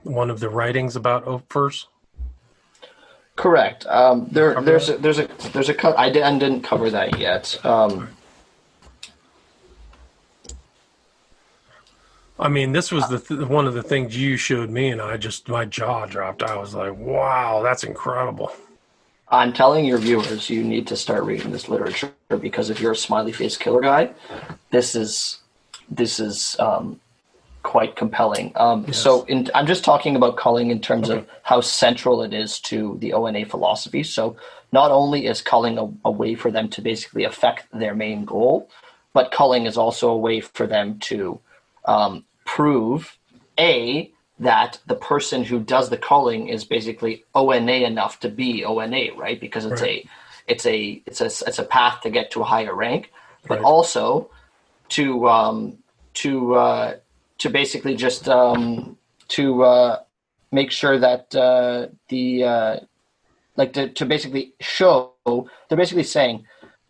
one of the writings about offers? Correct. There's a cut. I didn't cover that yet. I mean, this was one of the things you showed me, and my jaw dropped. I was like, wow, that's incredible. I'm telling your viewers, you need to start reading this literature because if you're a smiley face killer guy, this is quite compelling. Yes. I'm just talking about culling in terms of how central it is to the ONA philosophy. So not only is culling a way for them to basically affect their main goal, but culling is also a way for them to prove that the person who does the culling is basically ONA enough to be ONA, right? Because it's a path to get to a higher rank, but also to basically just to make sure that to basically show, they're basically saying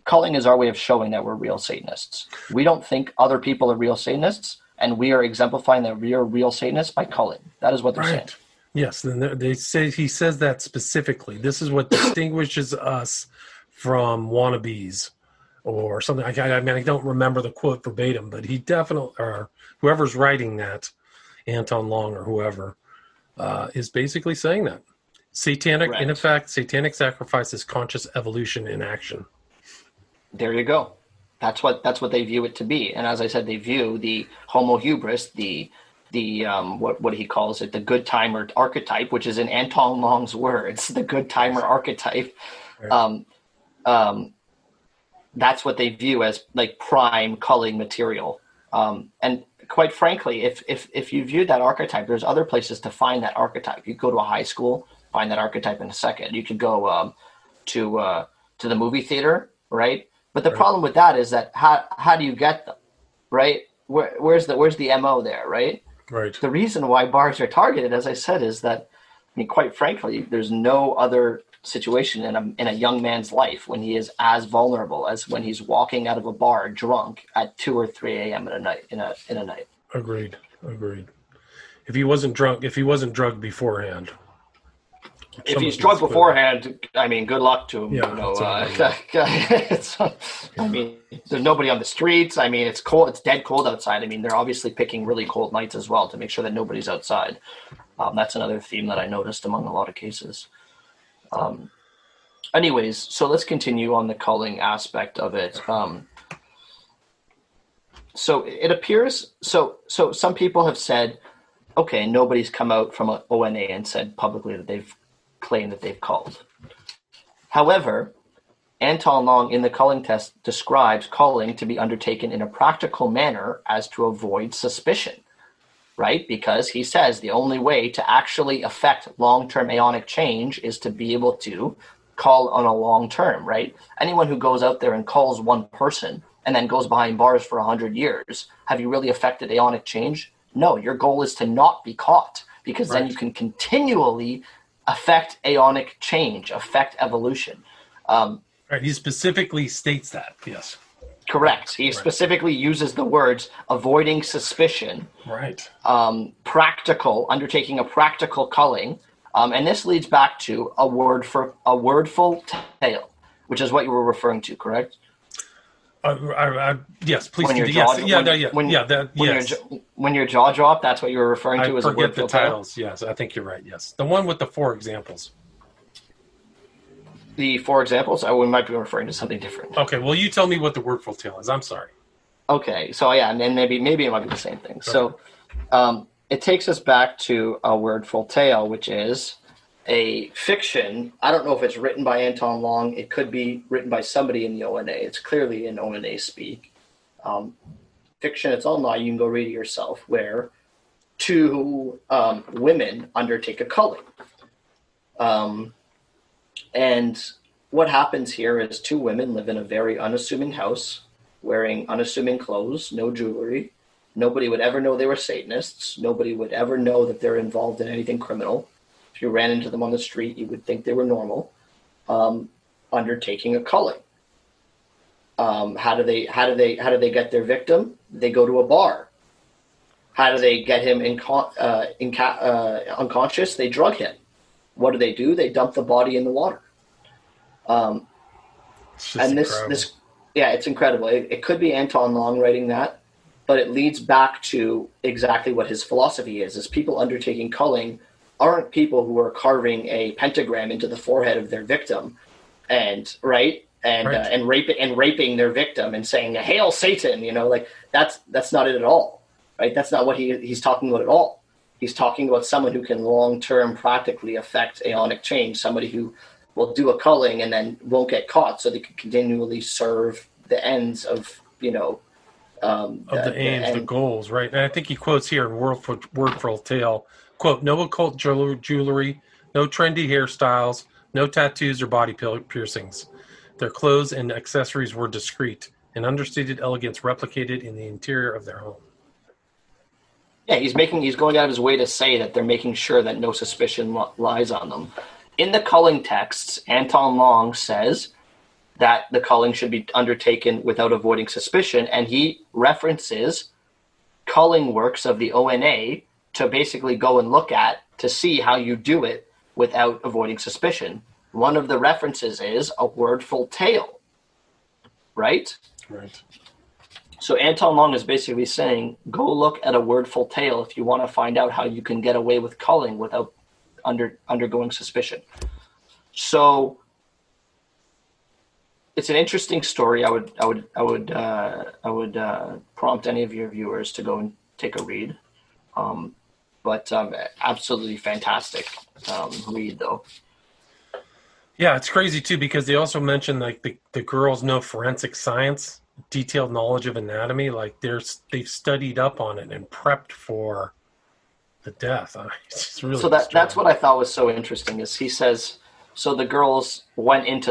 culling is our way of showing that we're real Satanists. We don't think other people are real Satanists, and we are exemplifying that we are real Satanists by culling. That is what they're saying. Yes, and he says that specifically. This is what distinguishes us from wannabes or something. I mean, I don't remember the quote verbatim, but he definitely, or whoever's writing that, Anton Long or whoever, is basically saying that. In effect, satanic sacrifice is conscious evolution in action. There you go. That's what they view it to be. And as I said, they view the homo hubris, the what he calls it, the good timer archetype, which is in Anton Long's words, the good timer archetype. That's what they view as like prime culling material. And quite frankly, if you view that archetype, there's other places to find that archetype. You could go to a high school, find that archetype in a second. You could go to the movie theater, right? But the problem with that is that how do you get them, right? Where's the MO there, right? Right. The reason why bars are targeted, as I said, is that, I mean, quite frankly, there's no other situation in a young man's life when he is as vulnerable as when he's walking out of a bar drunk at 2 or 3 a.m. in a night. Agreed. If he wasn't drugged beforehand. If he's drugged beforehand, I mean, good luck to him. Yeah, I mean, there's nobody on the streets. I mean, it's cold. It's dead cold outside. I mean, they're obviously picking really cold nights as well to make sure that nobody's outside. That's another theme that I noticed among a lot of cases. Anyways, so let's continue on the culling aspect of it. So it appears, so some people have said, okay, nobody's come out from ONA and said publicly that they've claimed that they've culled. However, Anton Long in the culling test describes culling to be undertaken in a practical manner as to avoid suspicion, right? Because he says the only way to actually affect long-term aeonic change is to be able to cull on a long term, right? Anyone who goes out there and culls one person and then goes behind bars for 100 years, have you really affected aeonic change? No, your goal is to not be caught, because then you can continually affect aeonic change, affect evolution. He specifically states that, yes. Correct. He specifically uses the words avoiding suspicion, practical, undertaking a practical culling, and this leads back to a wordful tale, which is what you were referring to, correct? Yes, please. When your jaw dropped, that's what you were referring to as a wordful tale? I forget the titles, yes. I think you're right, yes. The one with the 4 examples. The 4 examples? We might be referring to something different. Okay, well, you tell me what the wordful tale is. I'm sorry. Okay, so yeah, and then maybe it might be the same thing. Okay. So it takes us back to a wordful tale, which is a fiction. I don't know if it's written by Anton Long. It could be written by somebody in the ONA. It's clearly in ONA speak. Fiction, it's online. You can go read it yourself, where 2 women undertake a culling. And what happens here is 2 women live in a very unassuming house, wearing unassuming clothes, no jewelry. Nobody would ever know they were Satanists. Nobody would ever know that they're involved in anything criminal. If you ran into them on the street, you would think they were normal, undertaking a culling. How do they get their victim? They go to a bar. How do they get him unconscious? They drug him. What do? They dump the body in the water. And this, yeah, it's incredible. It could be Anton Long writing that. but it leads back to exactly what his philosophy is people undertaking culling aren't people who are carving a pentagram into the forehead of their victim and raping their victim and saying "Hail Satan," like that's not it at all, right? That's not what he's talking about at all. He's talking about someone who can long-term practically affect aeonic change, somebody who will do a culling and then won't get caught, so they can continually serve the ends of the goals, right? And I think he quotes here in Wordful Tale, quote, "No occult jewelry, no trendy hairstyles, no tattoos or body piercings. Their clothes and accessories were discreet, and understated elegance replicated in the interior of their home." Yeah, he's going out of his way to say that they're making sure that no suspicion lies on them. In the culling texts, Anton Long says that the culling should be undertaken without avoiding suspicion, and he references culling works of the ONA to basically go and look at to see how you do it without avoiding suspicion. One of the references is a wordful tale, right? Right. So Anton Long is basically saying, go look at a wordful tale if you want to find out how you can get away with culling without undergoing suspicion. So it's an interesting story. I would prompt any of your viewers to go and take a read. But absolutely fantastic read, though. Yeah, it's crazy too because they also mentioned like the girls know forensic science, detailed knowledge of anatomy. Like they've studied up on it and prepped for the death. It's really so that's what I thought was so interesting. Is he says so the girls learned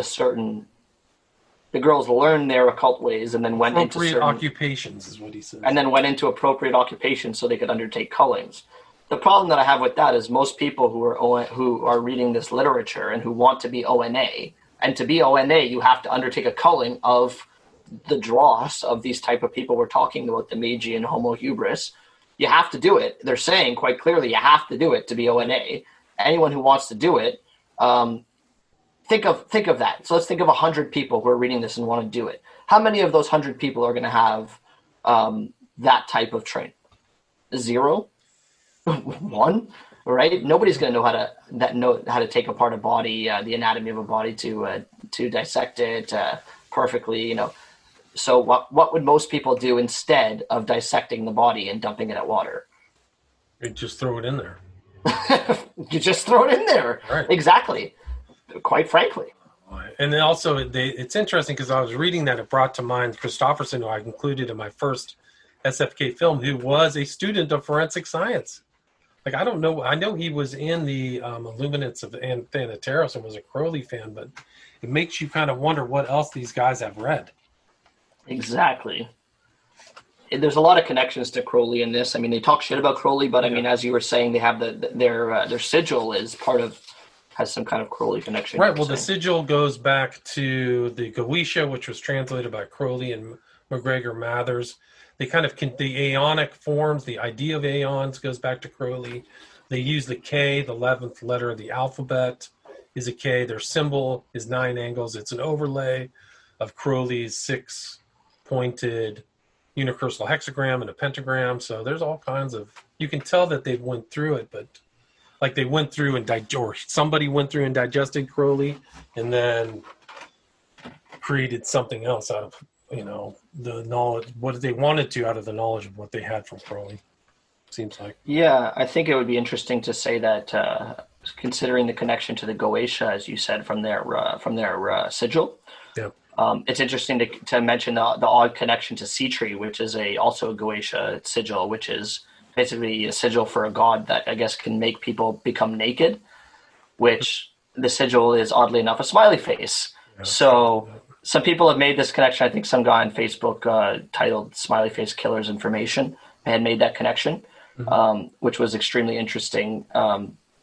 their occult ways and then went into certain occupations is what he says, and then went into appropriate occupations so they could undertake cullings. The problem that I have with that is most people who are reading this literature and who want to be ONA, and to be ONA, you have to undertake a culling of the dross of these type of people we're talking about, the Magian Homo hubris. You have to do it. They're saying quite clearly you have to do it to be ONA. Anyone who wants to do it, think of that. So let's think of 100 people who are reading this and want to do it. How many of those 100 people are going to have that type of training? 0? 1? Right? Nobody's going to know how to take apart a body, the anatomy of a body to dissect it perfectly. So what would most people do instead of dissecting the body and dumping it at water? You just throw it in there. You just throw it in there. Right. Exactly. Quite frankly. And then also, it's interesting because I was reading that it brought to mind Christopherson, who I included in my first SFK film, who was a student of forensic science. Like, I don't know. I know he was in the Illuminates of Thanateros and was a Crowley fan, but it makes you kind of wonder what else these guys have read. Exactly. There's a lot of connections to Crowley in this. I mean, they talk shit about Crowley, but I mean, as you were saying, they have their sigil is has some kind of Crowley connection. Right. Well, the sigil goes back to the Goetia, which was translated by Crowley and MacGregor Mathers. They kind of the aeonic forms, the idea of aeons goes back to Crowley. They use the K, the 11th letter of the alphabet is a K. Their symbol is 9 angles. It's an overlay of Crowley's 6-pointed unicursal hexagram and a pentagram. So there's all kinds of, you can tell that they went through it, but like they went through and somebody went through and digested Crowley and then created something else out of, the knowledge, what they wanted to out of the knowledge of what they had from Crowley, seems like. Yeah, I think it would be interesting to say that considering the connection to the Goetia, as you said, from their sigil. Yeah. It's interesting to mention the odd connection to Sea-Tree, which is also a Goetia sigil, which is basically a sigil for a god that I guess can make people become naked, which the sigil is oddly enough a smiley face. Yeah, so some people have made this connection. I think some guy on Facebook titled Smiley Face Killer's Information had made that connection, which was extremely interesting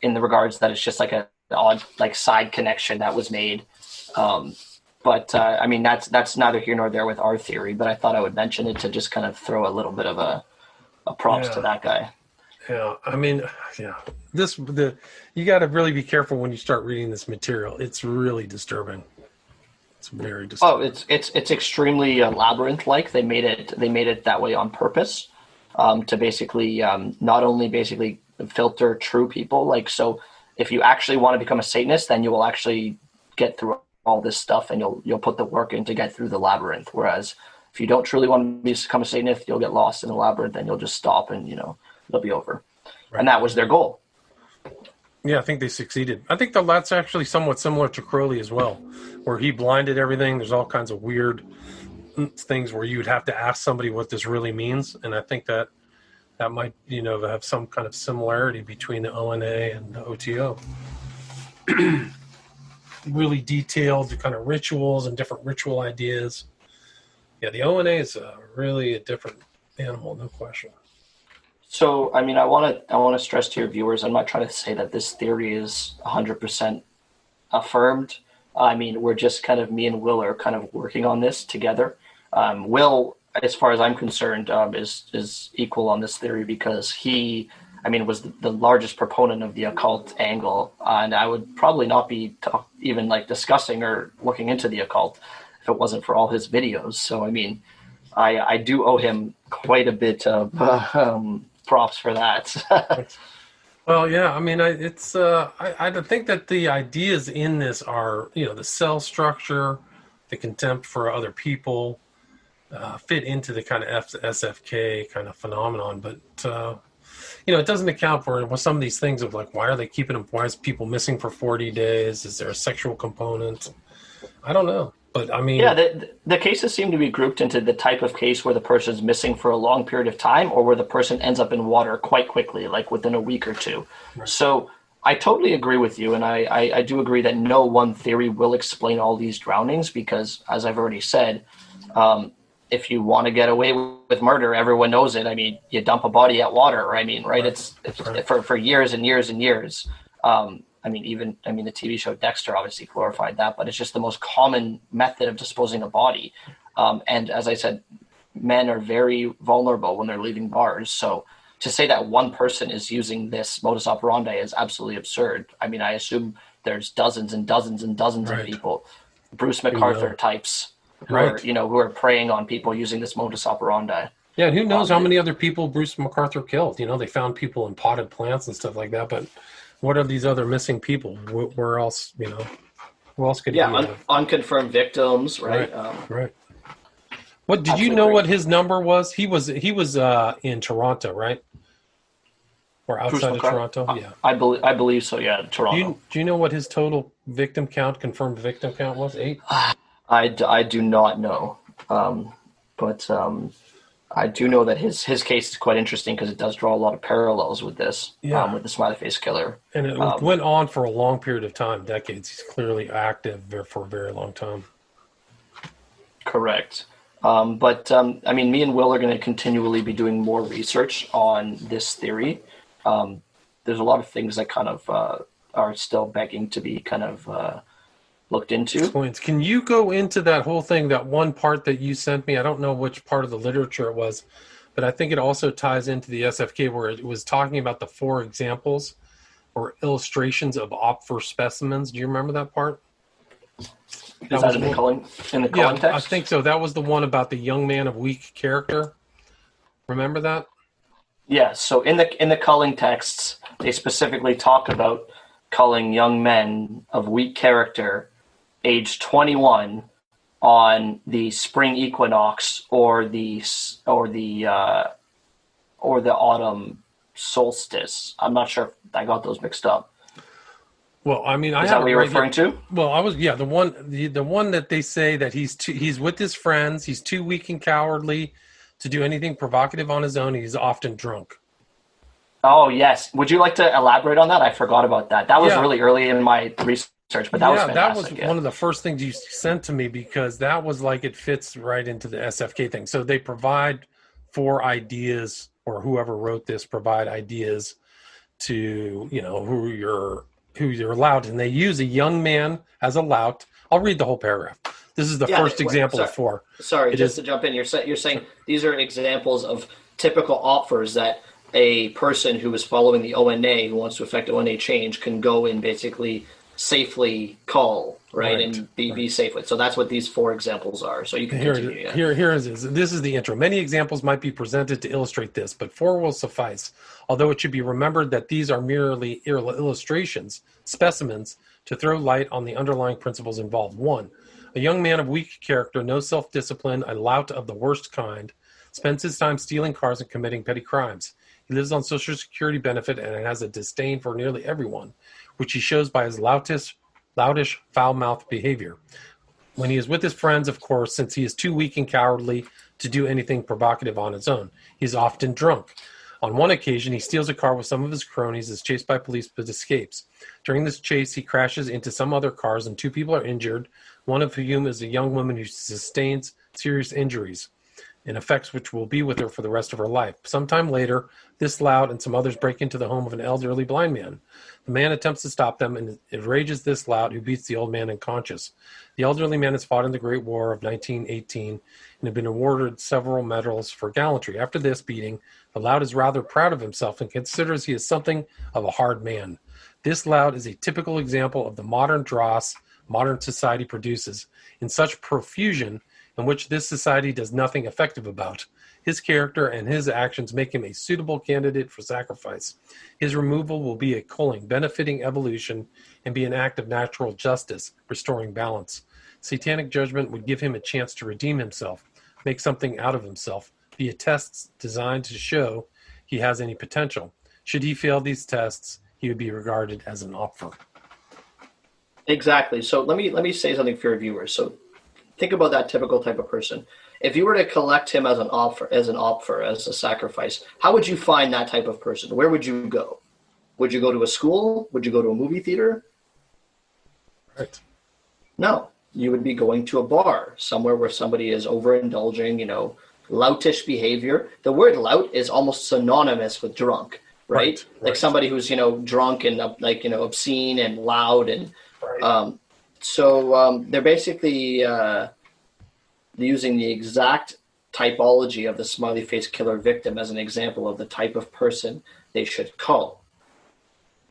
in the regards that it's just like an odd side connection that was made. But I mean, that's neither here nor there with our theory, but I thought I would mention it to just kind of throw a little bit of a props to that guy. Yeah, I mean, yeah, you got to really be careful when you start reading this material. It's really disturbing. It's very Oh, disturbing. it's extremely labyrinth-like. They made it that way on purpose, to basically not only basically filter true people. Like, so if you actually want to become a Satanist, then you will actually get through all this stuff, and you'll put the work in to get through the labyrinth. Whereas if you don't truly want to become a Satanist, you'll get lost in the labyrinth, and you'll just stop, and it'll be over. Right. And that was their goal. Yeah, I think they succeeded. I think that's actually somewhat similar to Crowley as well, where he blinded everything. There's all kinds of weird things where you would have to ask somebody what this really means, and I think that might have some kind of similarity between the ONA and the OTO. Really detailed kind of rituals and different ritual ideas. Yeah, the ONA is really a different animal, no question. So, I mean, I want to stress to your viewers, I'm not trying to say that this theory is 100% affirmed. I mean, we're just kind of, me and Will are kind of working on this together. Will, as far as I'm concerned, is equal on this theory because he, I mean, was the largest proponent of the occult angle, and I would probably not be even like discussing or looking into the occult if it wasn't for all his videos. So, I mean, I do owe him quite a bit of props for that. Well, yeah, I mean, I think that the ideas in this are, the cell structure, the contempt for other people, fit into the kind of SFK kind of phenomenon, but it doesn't account for some of these things of like, why are they keeping them? Why is people missing for 40 days? Is there a sexual component? I don't know. But I mean, yeah, the cases seem to be grouped into the type of case where the person's missing for a long period of time or where the person ends up in water quite quickly, like within a week or two. Right. So I totally agree with you. And I do agree that no one theory will explain all these drownings because, as I've already said, if you want to get away with murder, everyone knows it. I mean, you dump a body at water. I mean, right? It's right. For years and years and years. The TV show Dexter obviously glorified that, but it's just the most common method of disposing a body. And as I said, men are very vulnerable when they're leaving bars. So to say that one person is using this modus operandi is absolutely absurd. I mean, I assume there's dozens and dozens and dozens right. of people, Bruce MacArthur types, who are preying on people using this modus operandi. Yeah, and who knows how many other people Bruce MacArthur killed? They found people in potted plants and stuff like that, but what are these other missing people? Where else, who else could he have? Unconfirmed victims, right? Right. What did you know what his number was? He was in Toronto, right? Or outside of Toronto? Yeah. I believe so, yeah, Toronto. Do you know what his total confirmed victim count was? 8? I do not know. But I do know that his case is quite interesting because it does draw a lot of parallels with this, with the smiley face killer. And it went on for a long period of time, decades. He's clearly active for a very long time. Correct. But me and Will are going to continually be doing more research on this theory. There's a lot of things that kind of are still begging to be kind of looked into. Can you go into that whole thing, that one part that you sent me? I don't know which part of the literature it was, but I think it also ties into the SFK where it was talking about the 4 examples or illustrations of Opfer specimens. Do you remember that part? Is that in the culling text? I think so. That was the one about the young man of weak character. Remember that? Yeah. So in the culling texts, they specifically talk about culling young men of weak character, age 21, on the spring equinox or the autumn solstice. I'm not sure if I got those mixed up. Well, I mean, is that what you're referring to? Well, the one that they say that he's with his friends. He's too weak and cowardly to do anything provocative on his own. He's often drunk. Oh yes. Would you like to elaborate on that? I forgot about that. That was really early in my research, but that was fantastic. That was one of the first things you sent to me because that was like it fits right into the SFK thing. So they provide 4 ideas, or whoever wrote this provide ideas to who you're allowed, and they use a young man as a lout. I'll read the whole paragraph. This is the first example of 4. Sorry, to jump in. You're saying these are examples of typical offers that a person who is following the ONA, who wants to affect ONA change, can go and basically safely cull, right? And be Right. safely. So that's what these 4 examples are. So you can continue. Yeah. Here is this is the intro. Many examples might be presented to illustrate this, but 4 will suffice. Although it should be remembered that these are merely illustrations, specimens, to throw light on the underlying principles involved. 1. A young man of weak character, no self-discipline, a lout of the worst kind, spends his time stealing cars and committing petty crimes. He lives on Social Security benefit and has a disdain for nearly everyone, which he shows by his loutish, foul-mouthed behavior. When he is with his friends, of course, since he is too weak and cowardly to do anything provocative on his own. He is often drunk. On one occasion, he steals a car with some of his cronies, is chased by police, but escapes. During this chase, he crashes into some other cars, and 2 people are injured, one of whom is a young woman who sustains serious injuries, and effects which will be with her for the rest of her life. Sometime later, this lout and some others break into the home of an elderly blind man. The man attempts to stop them and enrages this lout, who beats the old man unconscious. The elderly man has fought in the Great War of 1918 and had been awarded several medals for gallantry. After this beating, the lout is rather proud of himself and considers he is something of a hard man. This lout is a typical example of the modern dross modern society produces in such profusion, in which this society does nothing effective about. His character and his actions make him a suitable candidate for sacrifice. His removal will be a culling, benefiting evolution, and be an act of natural justice, restoring balance. Satanic judgment would give him a chance to redeem himself, make something out of himself, via tests designed to show he has any potential. Should he fail these tests, he would be regarded as an opfer. Exactly. So let me say something for your viewers. So think about that typical type of person. If you were to collect him as an offer, as a sacrifice, how would you find that type of person? Where would you go? Would you go to a school? Would you go to a movie theater? Right. No. You would be going to a bar, somewhere where somebody is overindulging, loutish behavior. The word lout is almost synonymous with drunk, right? Like somebody who's, drunk and obscene and loud. And they're basically using the exact typology of the smiley face killer victim as an example of the type of person they should cull.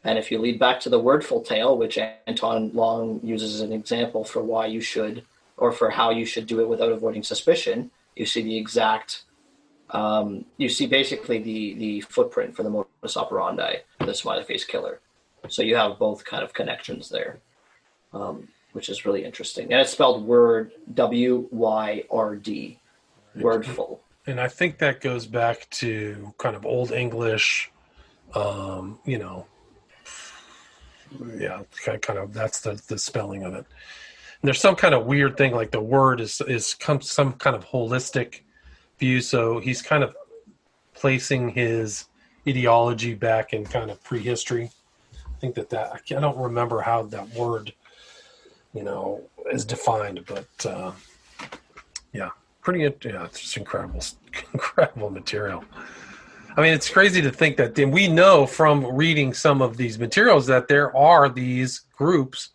And if you lead back to the wordful tale, which Anton Long uses as an example for why you should, or for how you should do it without avoiding suspicion, you see the exact, you see basically the footprint for the modus operandi of the smiley face killer. So you have both kind of connections there, which is really interesting. And it's spelled word, W-Y-R-D, wordful. And I think that goes back to kind of Old English, kind of that's the spelling of it. And there's some kind of weird thing, like the word is some kind of holistic view. So he's kind of placing his ideology back in kind of prehistory. I think that I don't remember how that word, is defined, but it's just incredible material. I mean, it's crazy to think that we know from reading some of these materials that there are these groups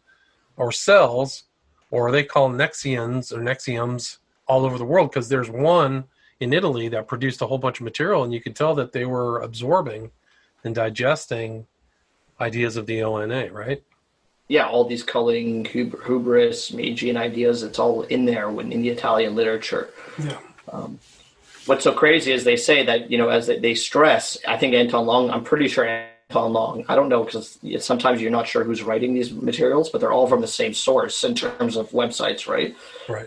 or cells, or they call nexiums or nexiums all over the world, because there's one in Italy that produced a whole bunch of material, and you could tell that they were absorbing and digesting ideas of the ONA, right? Yeah, all these culling, hubris, Magian ideas, it's all in there in the Italian literature. Yeah. What's so crazy is they say that, as they stress, I think I'm pretty sure Anton Long, I don't know, because sometimes you're not sure who's writing these materials, but they're all from the same source in terms of websites, right? Right.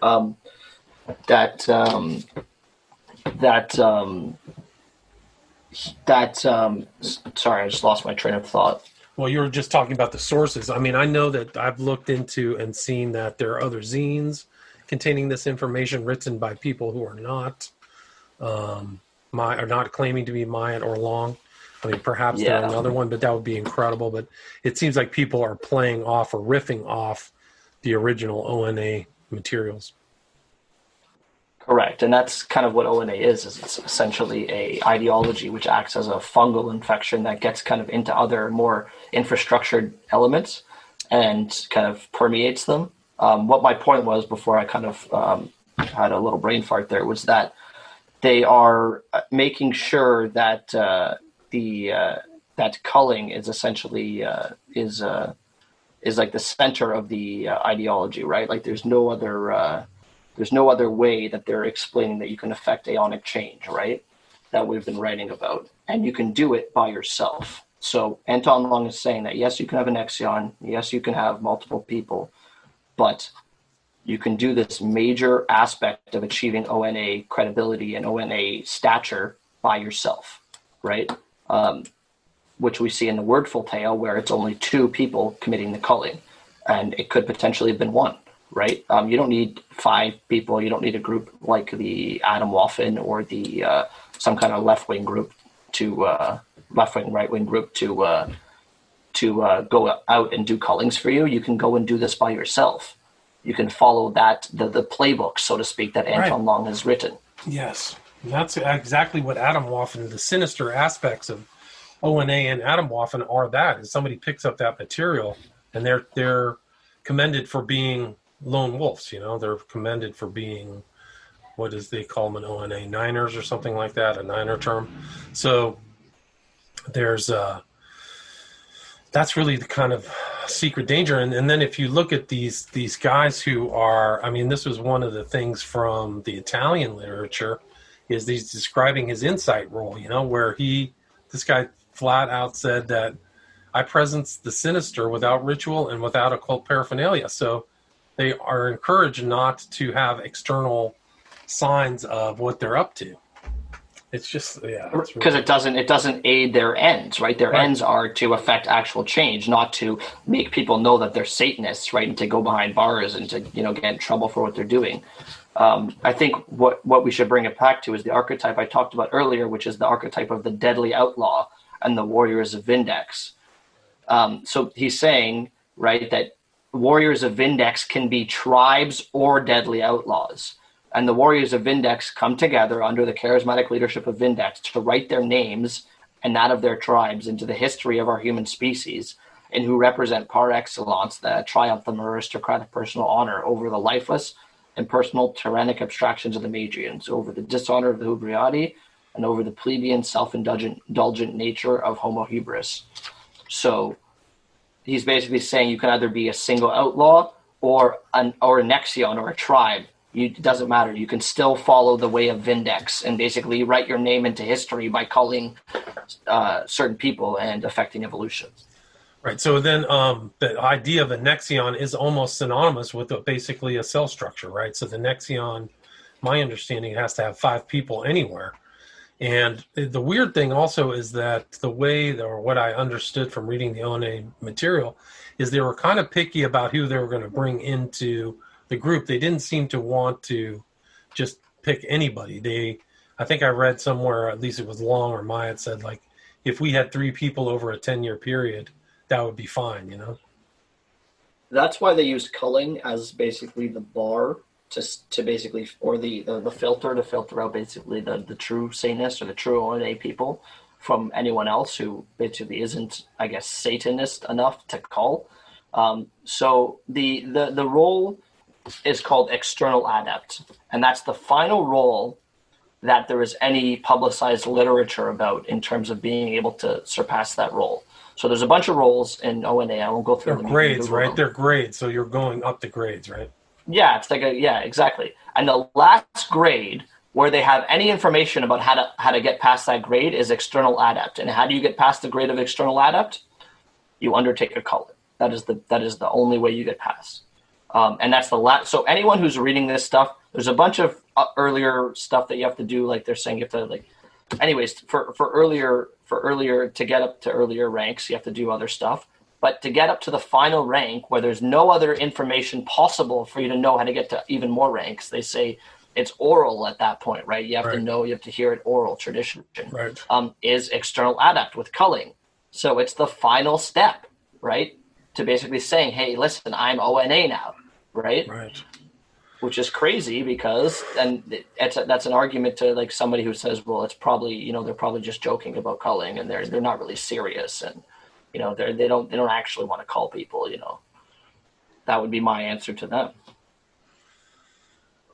Sorry, I just lost my train of thought. Well, you were just talking about the sources. I mean, I know that I've looked into and seen that there are other zines containing this information written by people who are not not claiming to be Mayan or Long. I mean, perhaps there's another one, but that would be incredible. But it seems like people are playing off or riffing off the original ONA materials. Correct, and that's kind of what ONA is it's essentially a ideology which acts as a fungal infection that gets kind of into other more infrastructured elements and kind of permeates them. What my point was before I kind of had a little brain fart there was that they are making sure that that culling is essentially is like the center of the ideology, right? Like there's no other way that they're explaining that you can affect aeonic change, right? That we've been writing about, and you can do it by yourself. So Anton Long is saying that yes, you can have an Nexion, yes, you can have multiple people, but you can do this major aspect of achieving ONA credibility and ONA stature by yourself, right? Which we see in the Wordful Tale, where it's only 2 people committing the culling, and it could potentially have been 1, right? You don't need 5 people. You don't need a group like the Adam Waffen or the some kind of left-wing group left-wing, right-wing group to go out and do cullings for you. You can go and do this by yourself. You can follow the playbook, so to speak, that Anton Long has written. Yes, and that's exactly what Adam Waffen, the sinister aspects of ONA and Adam Waffen are. That is, somebody picks up that material and they're commended for being lone wolves. They're commended for being, what is they call them in ONA, Niners or something like that, a Niner term. So there's that's really the kind of secret danger. And then if you look at these guys who are, this was one of the things from the Italian literature, is he's describing his insight role, where this guy flat out said that I presence the sinister without ritual and without occult paraphernalia. So they are encouraged not to have external signs of what they're up to. It's just, because it doesn't aid their ends, right? Their ends are to affect actual change, not to make people know that they're Satanists, right? And to go behind bars and to get in trouble for what they're doing. I think what we should bring it back to is the archetype I talked about earlier, which is the archetype of the deadly outlaw and the warriors of Vindex. So he's saying, right, that warriors of Vindex can be tribes or deadly outlaws. And the warriors of Vindex come together under the charismatic leadership of Vindex to write their names and that of their tribes into the history of our human species, and who represent par excellence the triumph of aristocratic personal honor over the lifeless and personal tyrannic abstractions of the Magians, over the dishonor of the Hubriati, and over the plebeian self-indulgent nature of Homo hybris. So he's basically saying you can either be a single outlaw or a Nexion or a tribe. It doesn't matter. You can still follow the way of Vindex and basically write your name into history by culling certain people and affecting evolution. Right. So then the idea of a Nexion is almost synonymous with basically a cell structure, right? So the Nexion, my understanding, has to have 5 people anywhere. And the weird thing also is that the way, or what I understood from reading the ONA material, is they were kind of picky about who they were going to bring into the group. They didn't seem to want to just pick anybody. I think I read somewhere, at least it was Long or Maya, it said, like, if we had 3 people over a 10-year period, that would be fine, That's why they use culling as basically the bar to basically, or the filter to filter out basically the true Satanist or the true ONA people from anyone else who basically isn't, I guess, Satanist enough to cull. So the role is called external adept, and that's the final role that there is any publicized literature about in terms of being able to surpass that role. So there's a bunch of roles in ONA. I won't go through them. They're grades, right? They're grades, so you're going up the grades, right? Yeah, it's like exactly. And the last grade where they have any information about how to get past that grade is external adept. And how do you get past the grade of external adept? You undertake a culling. That is the only way you get past. And that's the last. So anyone who's reading this stuff, there's a bunch of earlier stuff that you have to do. Like they're saying, you have to anyways, for earlier to get up to earlier ranks, you have to do other stuff. But to get up to the final rank, where there's no other information possible for you to know how to get to even more ranks, they say it's oral at that point, right? You have to know, you have to hear it oral tradition. Right. Is external adept with culling. So it's the final step, right? To basically saying, hey, listen, I'm ONA now, right? Right. Which is crazy because, and that's an argument to like somebody who says, well, it's probably, they're probably just joking about culling and they're not really serious, and they don't actually want to cull people. That would be my answer to them.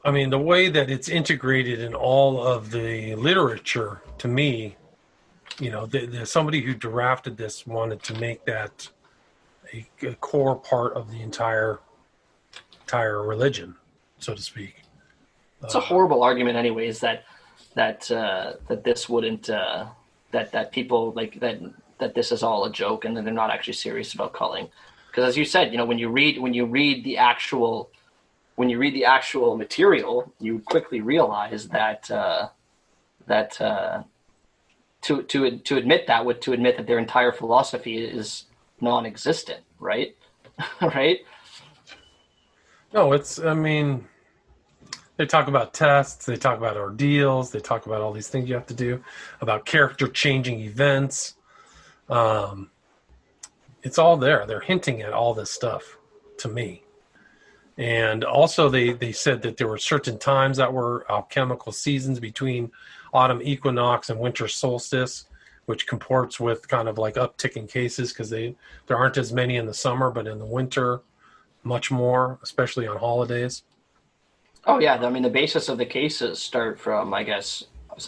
I mean, the way that it's integrated in all of the literature, to me, somebody who drafted this wanted to make that a core part of the entire religion, so to speak. It's a horrible argument, anyways. That this wouldn't that people like that this is all a joke and that they're not actually serious about culling. Because as you said, when you read the actual material, you quickly realize that to admit that their entire philosophy is non-existent, right? Right? No, they talk about tests, they talk about ordeals, they talk about all these things you have to do, about character-changing events. It's all there. They're hinting at all this stuff to me. And also they said that there were certain times that were alchemical seasons between autumn equinox and winter solstice, which comports with kind of like uptick in cases because there aren't as many in the summer, but in the winter, much more, especially on holidays. Oh yeah, I mean the basis of the cases start from, I guess,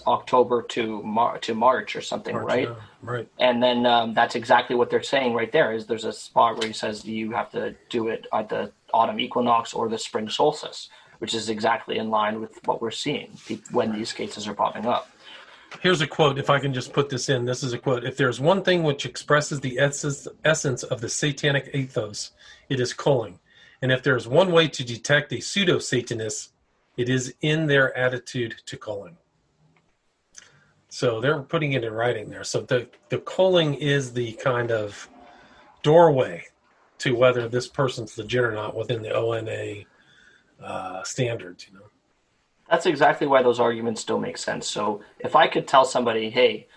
October to March or something, right? Yeah, right. And then that's exactly what they're saying right there. Is there's a spot where he says you have to do it at the autumn equinox or the spring solstice, which is exactly in line with what we're seeing when these cases are popping up. Here's a quote, if I can just put this in. This is a quote. "If there's one thing which expresses the essence of the satanic ethos, it is culling. And if there's one way to detect a pseudo-Satanist, it is in their attitude to culling." So they're putting it in writing there. So the culling is the kind of doorway to whether this person's legit or not within the ONA standards, That's exactly why those arguments don't make sense. So if I could tell somebody, hey,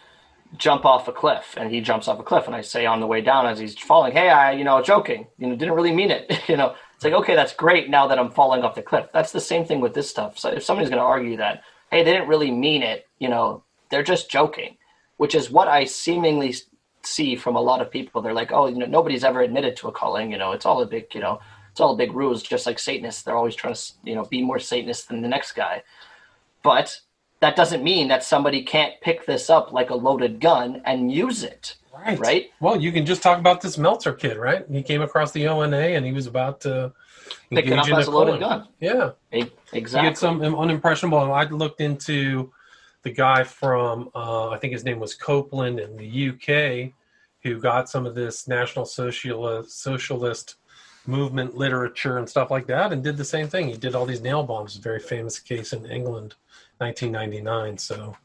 jump off a cliff, and he jumps off a cliff, and I say on the way down as he's falling, hey, joking, didn't really mean it. It's like, okay, that's great now that I'm falling off the cliff. That's the same thing with this stuff. So if somebody's going to argue that, hey, they didn't really mean it, they're just joking, which is what I seemingly see from a lot of people. They're like, oh, nobody's ever admitted to a culling. It's all a big, it's all a big ruse, just like Satanists. They're always trying to, be more Satanist than the next guy. But that doesn't mean that somebody can't pick this up like a loaded gun and use it. Right? Well, you can just talk about this Meltzer kid, right? He came across the ONA and he was about to pick it up as a loaded gun. Yeah. Exactly. You get some unimpressionable. I looked into the guy from, I think his name was Copeland in the UK, who got some of this National Socialist movement literature and stuff like that and did the same thing. He did all these nail bombs, a very famous case in England, 1999. So,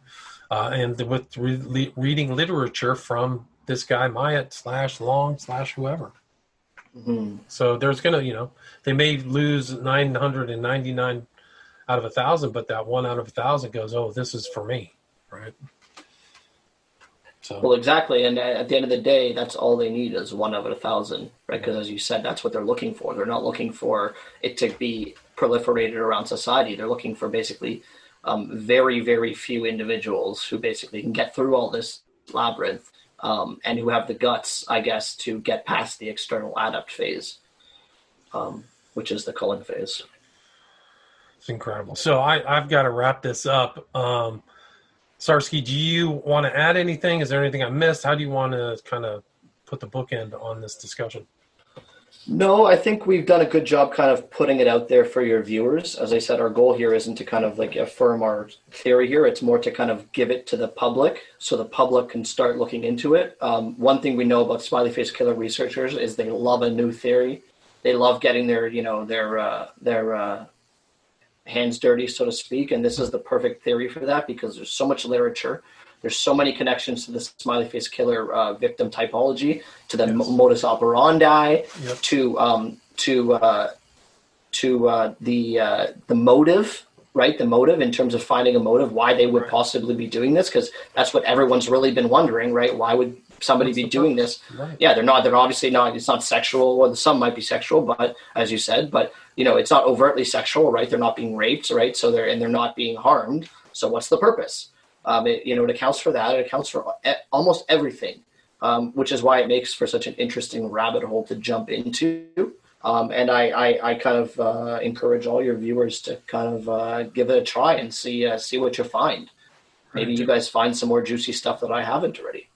and with reading literature from this guy, Myatt / Long / whoever. Mm-hmm. So there's going to, they may lose 999 out of 1,000, but that 1 out of 1,000 goes, oh, this is for me, right? So. Well, exactly, and at the end of the day, that's all they need is 1 out of 1,000, right? Because as you said, that's what they're looking for. They're not looking for it to be proliferated around society. They're looking for basically very, very few individuals who basically can get through all this labyrinth and who have the guts, I guess, to get past the external adept phase, which is the culling phase. It's incredible. So I've got to wrap this up. Sarsky, do you want to add anything? Is there anything I missed? How do you want to kind of put the bookend on this discussion? No, I think we've done a good job kind of putting it out there for your viewers. As I said, our goal here isn't to kind of like affirm our theory here. It's more to kind of give it to the public so the public can start looking into it. One thing we know about smiley face killer researchers is they love a new theory. They love getting their hands dirty, so to speak, and this is the perfect theory for that because there's so much literature. There's so many connections to the smiley face killer victim typology, to the modus operandi, to the motive, right? The motive in terms of finding a motive, why they would possibly be doing this, because that's what everyone's really been wondering, right? Why would somebody be doing this? Right. Yeah, they're obviously not, it's not sexual, or some might be sexual, but as you said, but it's not overtly sexual, right? They're not being raped, right? So they're not being harmed. So what's the purpose? It accounts for that. It accounts for almost everything, which is why it makes for such an interesting rabbit hole to jump into. And I kind of encourage all your viewers to kind of give it a try and see what you find. Maybe you guys find some more juicy stuff that I haven't already.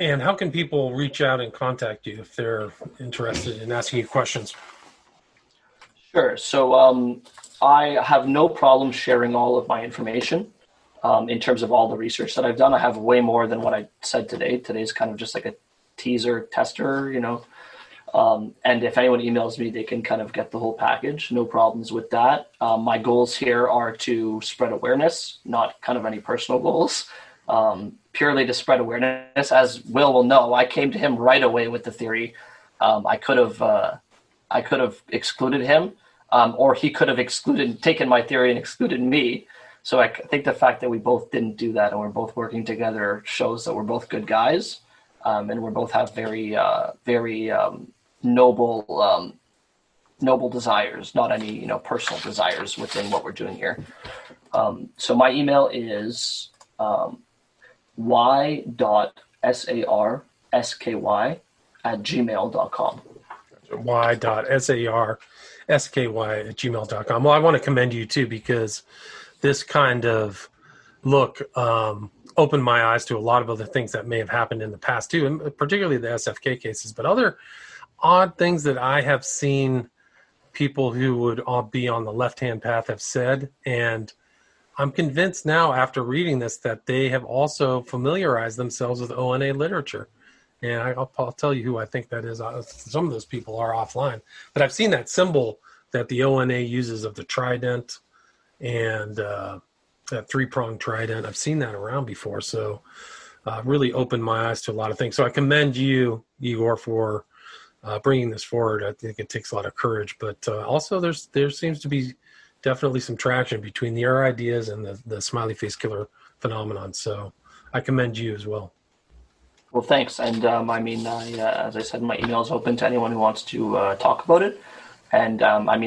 And how can people reach out and contact you if they're interested in asking you questions? Sure. So I have no problem sharing all of my information in terms of all the research that I've done. I have way more than what I said today. Today's kind of just like a teaser tester, and if anyone emails me, they can kind of get the whole package. No problems with that. My goals here are to spread awareness, not kind of any personal goals, purely to spread awareness. As Will know, I came to him right away with the theory. I could have excluded him, or he could have taken my theory and excluded me. So I think the fact that we both didn't do that and we're both working together shows that we're both good guys, and we both have very noble desires, not any personal desires within what we're doing here. So my email is y.sarsky@gmail.com. y.sarsky@gmail.com. Well, I want to commend you too, because this kind of look opened my eyes to a lot of other things that may have happened in the past too, and particularly the SFK cases, but other odd things that I have seen people who would all be on the left-hand path have said. And I'm convinced now after reading this that they have also familiarized themselves with ONA literature. And I'll tell you who I think that is. Some of those people are offline. But I've seen that symbol that the ONA uses of the trident and that three-pronged trident. I've seen that around before. So really opened my eyes to a lot of things. So I commend you, Igor, for bringing this forward. I think it takes a lot of courage. But also there seems to be definitely some traction between your ideas and the smiley face killer phenomenon. So I commend you as well. Well, thanks. And as I said, my email is open to anyone who wants to talk about it. And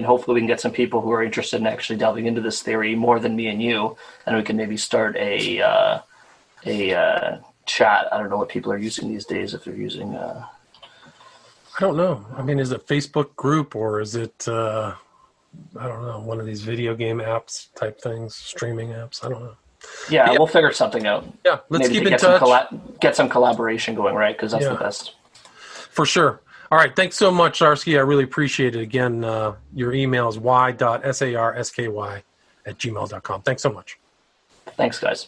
hopefully we can get some people who are interested in actually delving into this theory more than me and you, and we can maybe start a chat. I don't know what people are using these days. If they're using, I don't know. Is it a Facebook group, or is it I don't know, one of these video game apps type things, streaming apps? I don't know. Yeah, we'll figure something out. Yeah, let's keep in touch. Get some collaboration going, right? Because that's the best. For sure. All right. Thanks so much, Sarsky. I really appreciate it. Again, your email is y.sarsky@gmail.com. Thanks so much. Thanks, guys.